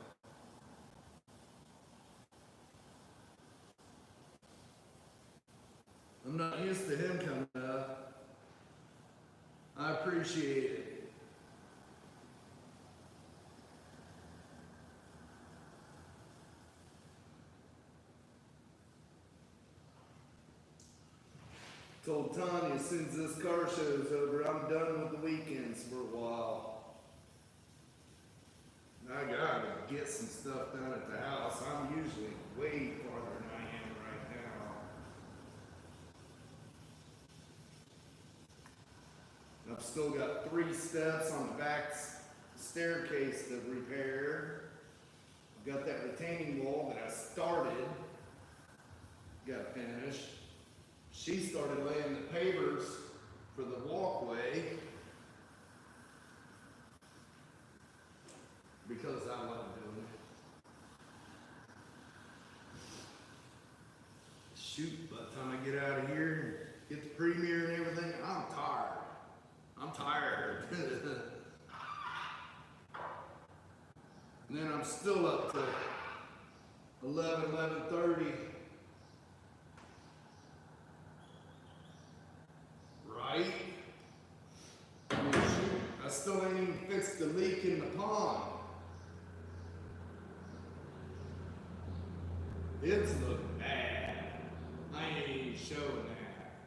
I'm not used to him coming up. I appreciate it. Told Tanya as soon as this car show's over, I'm done with the weekends for a while. I gotta get some stuff done at the house. I'm usually way farther than I am right now. I've still got 3 steps on the back staircase to repair. I've got that retaining wall that I started. Gotta finish. She started laying the pavers for the walkway because I wasn't doing it. Shoot, by the time I get out of here, get the premiere and everything, I'm tired. I'm tired. And then I'm still up to 11:30. Right? I mean, shoot, I still ain't even fixed the leak in the pond. It's looking bad. I ain't showing that.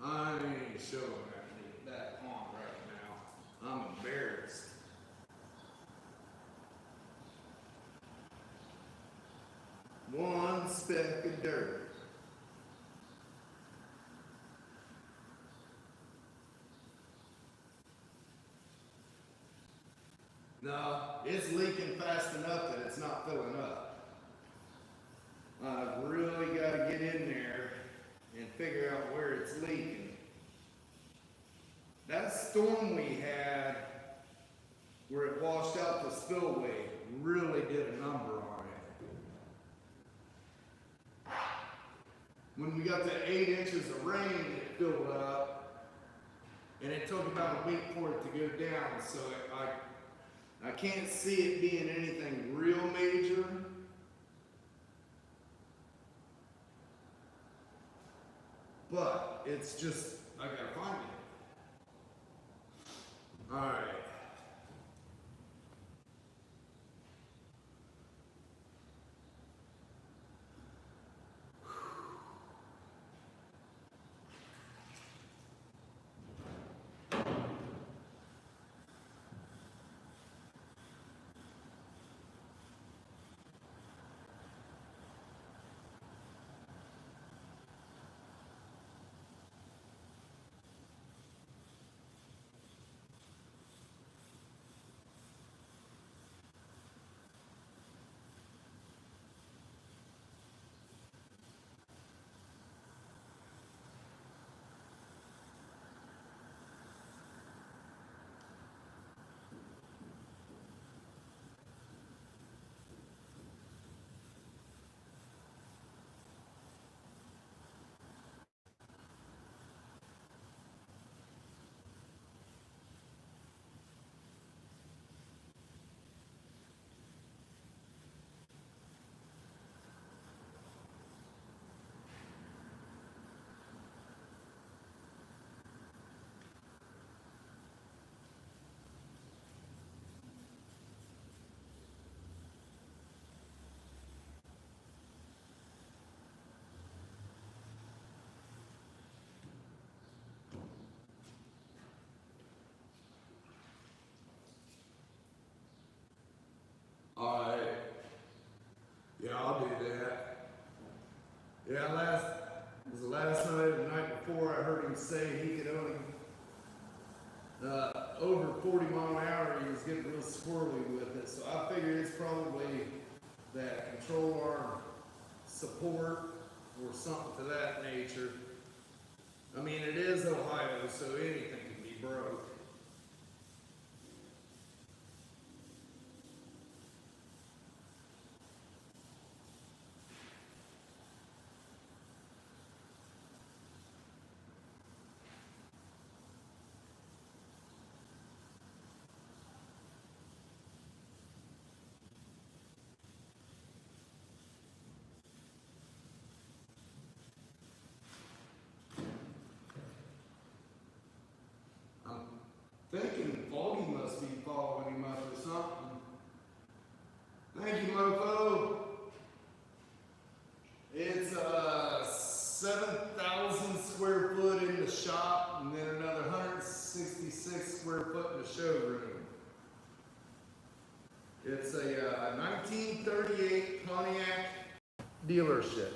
I ain't showing that pond right now. I'm embarrassed. One speck of dirt. No, it's leaking fast enough that it's not filling up. I've really got to get in there and figure out where it's leaking. That storm we had where it washed out the spillway really did a number on it. When we got the 8 inches of rain, it filled up, and it took about a week for it to go down, so I can't see it being anything real major. But it's just, I gotta find it. All right. the night before, I heard him say he could only, over 40 mile an hour, he was getting real squirrely with it. So I figured it's probably that control arm support or something to that nature. I mean, it is Ohio, so anything can be broke. Thinking Foggy must be following him up or something. Thank you, mofo. It's 7,000 square foot in the shop and then another 166 square foot in the showroom. It's a 1938 Pontiac dealership.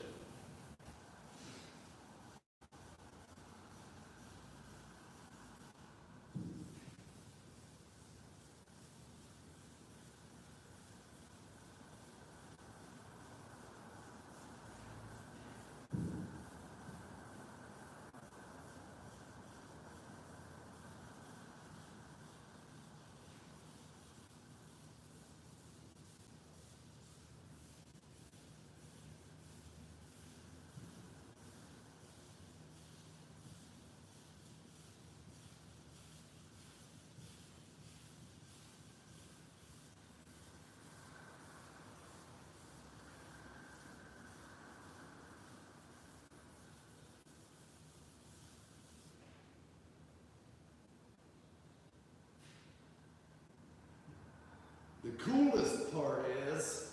The coolest part is,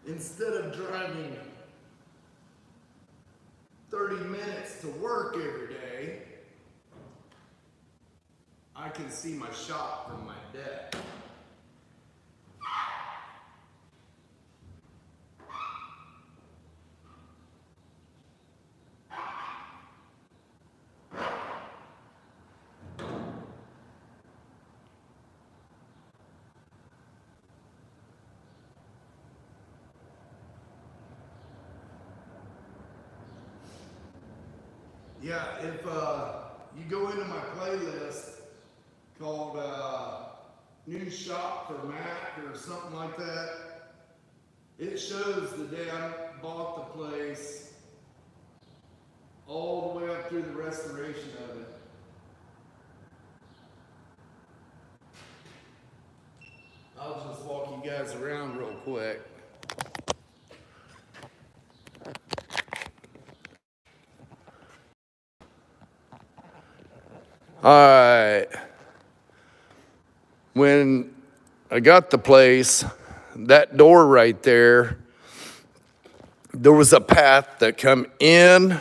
instead of driving 30 minutes to work every day, I can see my shop from my deck. Yeah, if you go into my playlist called New Shop for Mac or something like that, it shows the day I bought the place all the way up through the restoration of it. I'll just walk you guys around real quick. All right. When I got the place, that door right there, there was a path that come in,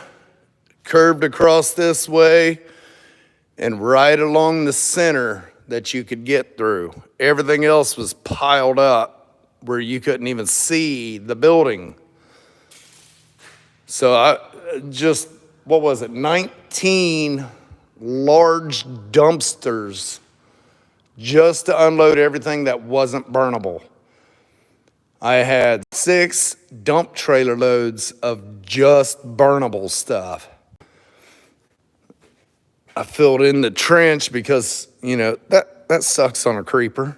curved across this way, and right along the center that you could get through. Everything else was piled up where you couldn't even see the building. So I just, what was it, 19 large dumpsters just to unload everything that wasn't burnable. I had 6 dump trailer loads of just burnable stuff. I filled in the trench because, you know, that sucks on a creeper.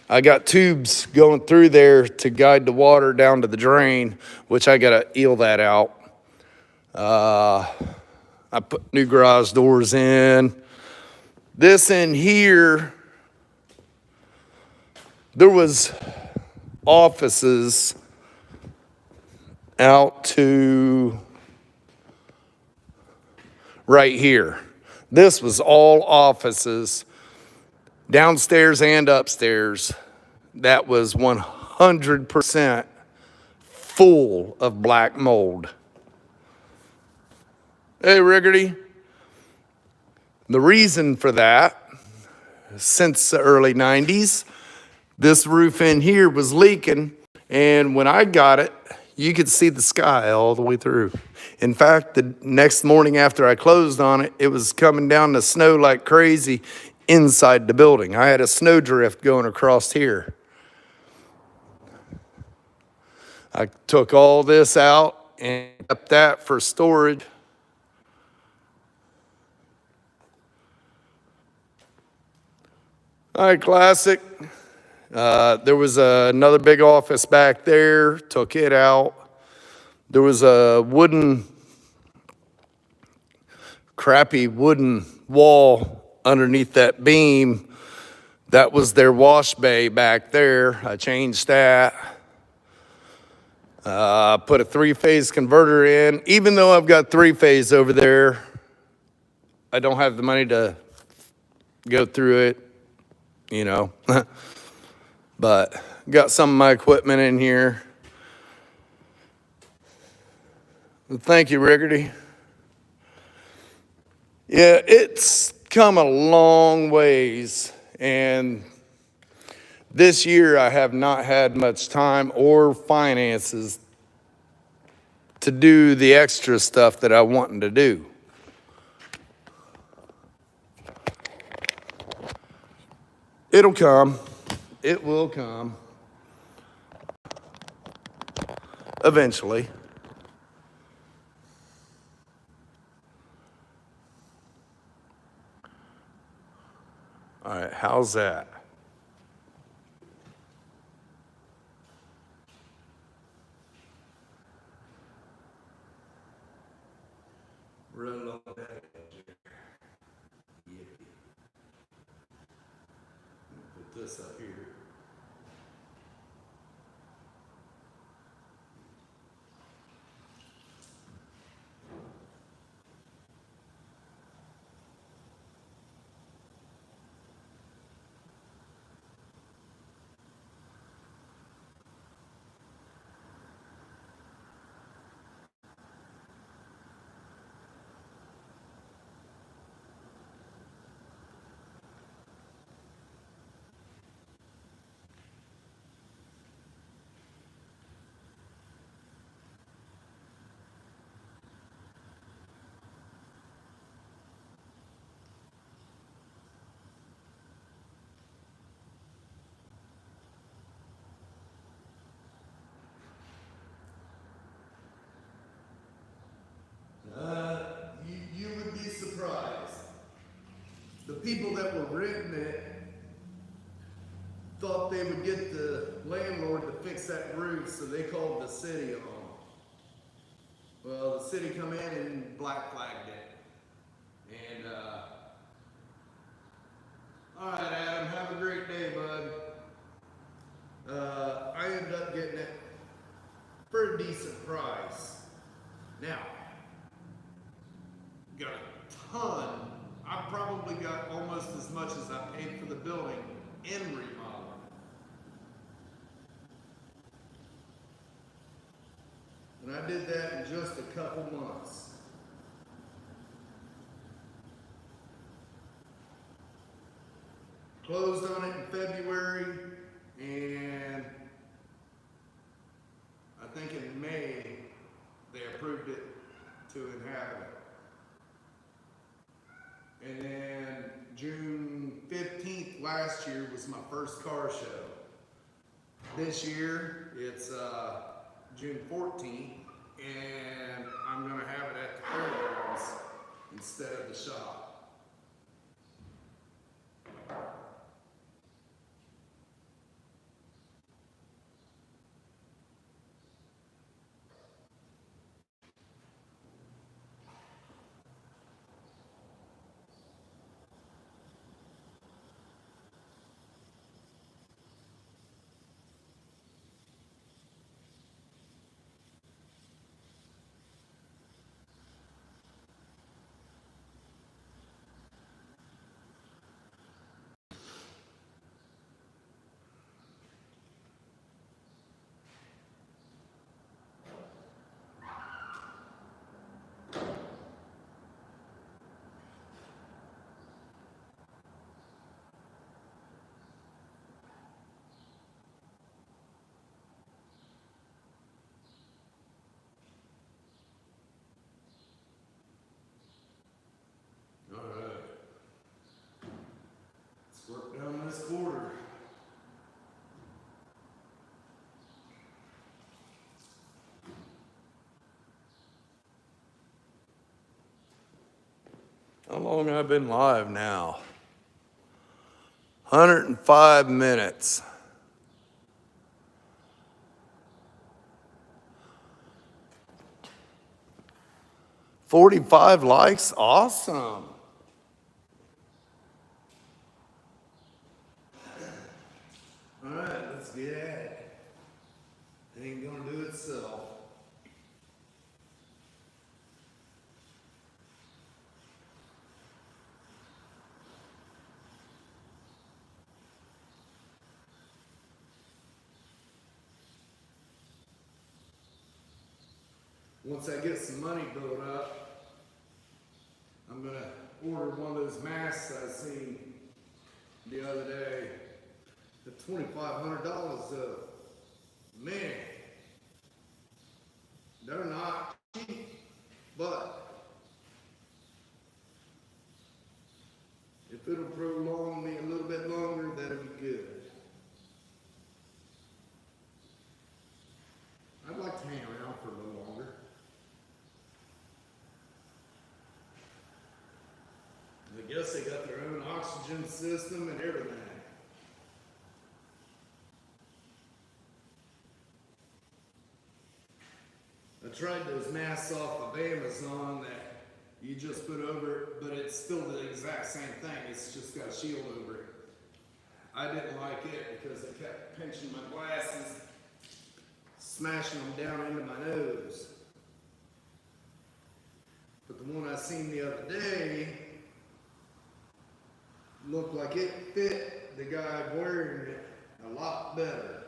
I got tubes going through there to guide the water down to the drain, which I got to eel that out. I put new garage doors in. This in here, there was offices out to right here. This was all offices, downstairs and upstairs. That was 100% full of black mold. Hey, Riggerty. The reason for that, since the early 90s, this roof in here was leaking, and when I got it, You could see the sky all the way through. In fact, the next morning after I closed on it, it was coming down to snow like crazy inside the building. I had a snowdrift going across here. I took all this out and kept that for storage. All right, classic. There was another big office back there, took it out. There was a crappy wooden wall underneath that beam. That was their wash bay back there. I changed that. Put a 3-phase converter in. Even though I've got 3-phase over there, I don't have the money to go through it, you know. But got some of my equipment in here. Thank you, Riggerty. Yeah, it's come a long ways, and this year I have not had much time or finances to do the extra stuff that I wanted to do. It'll come. It will come. Eventually. All right, how's that? Run along that edge. Yeah. Put this up here. You would be surprised. The people that were renting it thought they would get the landlord to fix that roof, so they called the city on. Well, the city come in and black flagged it. And, all right, Adam, have a great day, bud. I ended up getting it for a decent price. Now, got a ton. I probably got almost as much as I paid for the building in remodeling. And I did that in just a couple months. Closed on it in February, and I think in May they approved it to inhabit it. And then June 15th last year was my first car show. This year it's June 14th, and I'm gonna have it at the fairgrounds instead of the shop. How long have I been live now? 105 minutes. 45 likes, awesome. All right, let's get at it. It ain't gonna do itself. Once I get some money built up, I'm gonna order one of those masks I seen the other day. At $2,500 though. Man, they're not cheap, but if it'll prolong me a little bit longer, that'll be good. I'd like to hang around for a little longer. I guess they got their own oxygen system and everything. I tried those masks off of Amazon that you just put over it, but it's still the exact same thing. It's just got a shield over it. I didn't like it because it kept pinching my glasses, smashing them down into my nose. But the one I seen the other day looked like it fit the guy wearing it a lot better.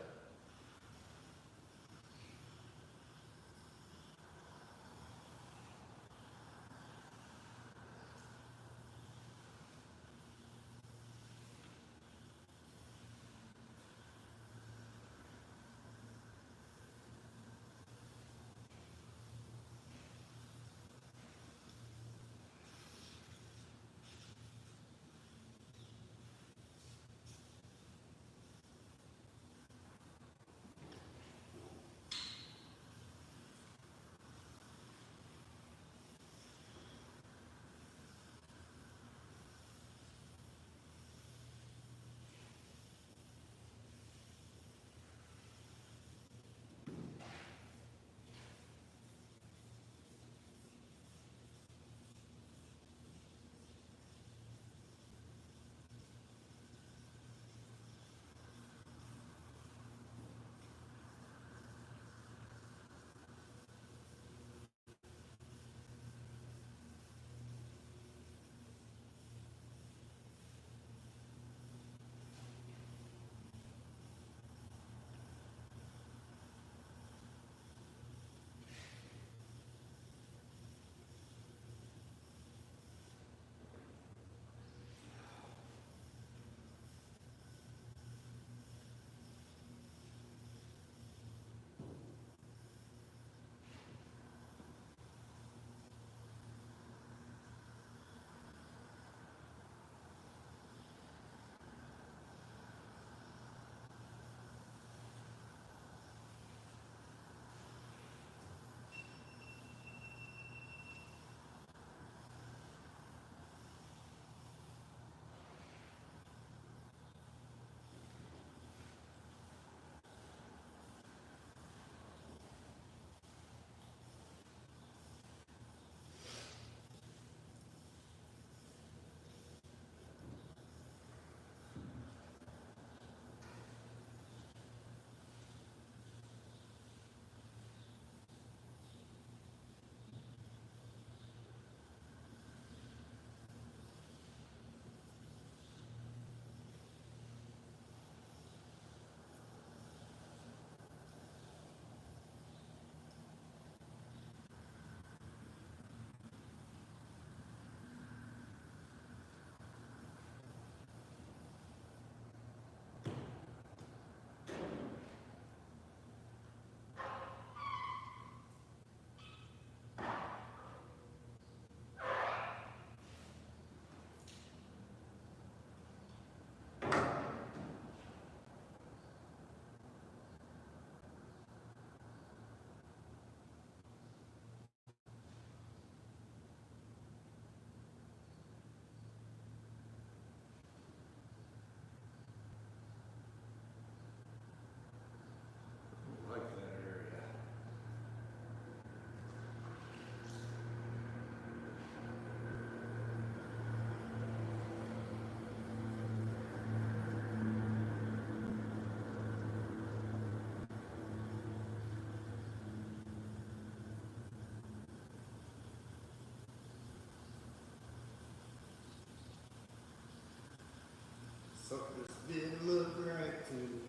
Didn't look right too.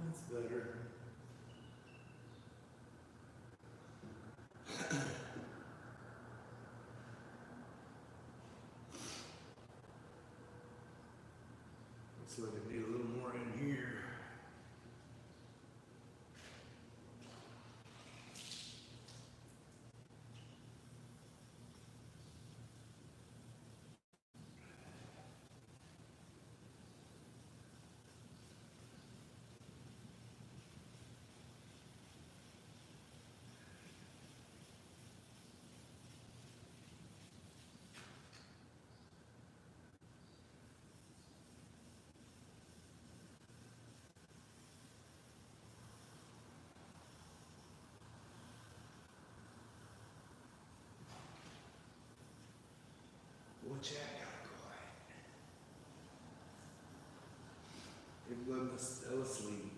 That's better. Looks like I need a little more in here. Watch out, quiet. Everyone still asleep.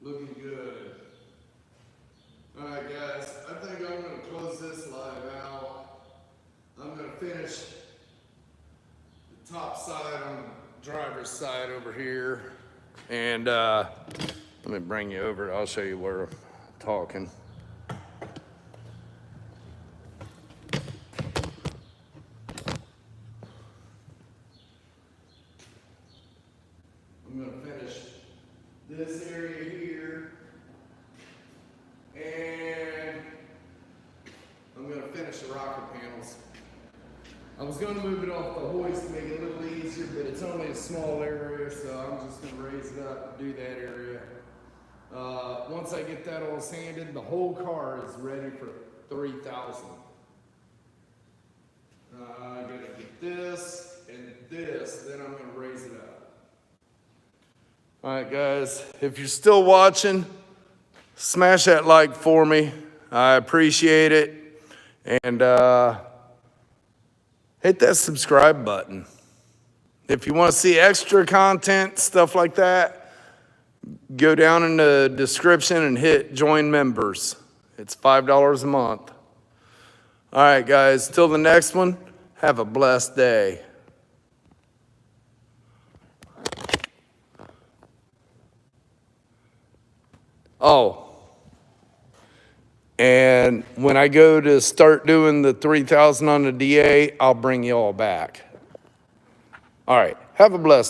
Looking good. Alright guys, I think I'm going to close this live out. I'm going to finish the top side on the driver's side over here. And let me bring you over. I'll show you where I'm talking. I'm going to finish this area here, and I'm going to finish the rocker panels. I was going to move it off the hoist to make it a little easier, but it's only a small area, so I'm just going to raise it up and do that area. Once I get that all sanded, the whole car is ready for 3,000. I gotta get this and this, then I'm gonna raise it up. All right, guys, if you're still watching, smash that like for me. I appreciate it. And hit that subscribe button. If you want to see extra content, stuff like that, go down in the description and hit join members. It's $5 a month. All right, guys, till the next one, have a blessed day. Oh, and when I go to start doing the 3,000 on the DA, I'll bring you all back. All right, have a blessed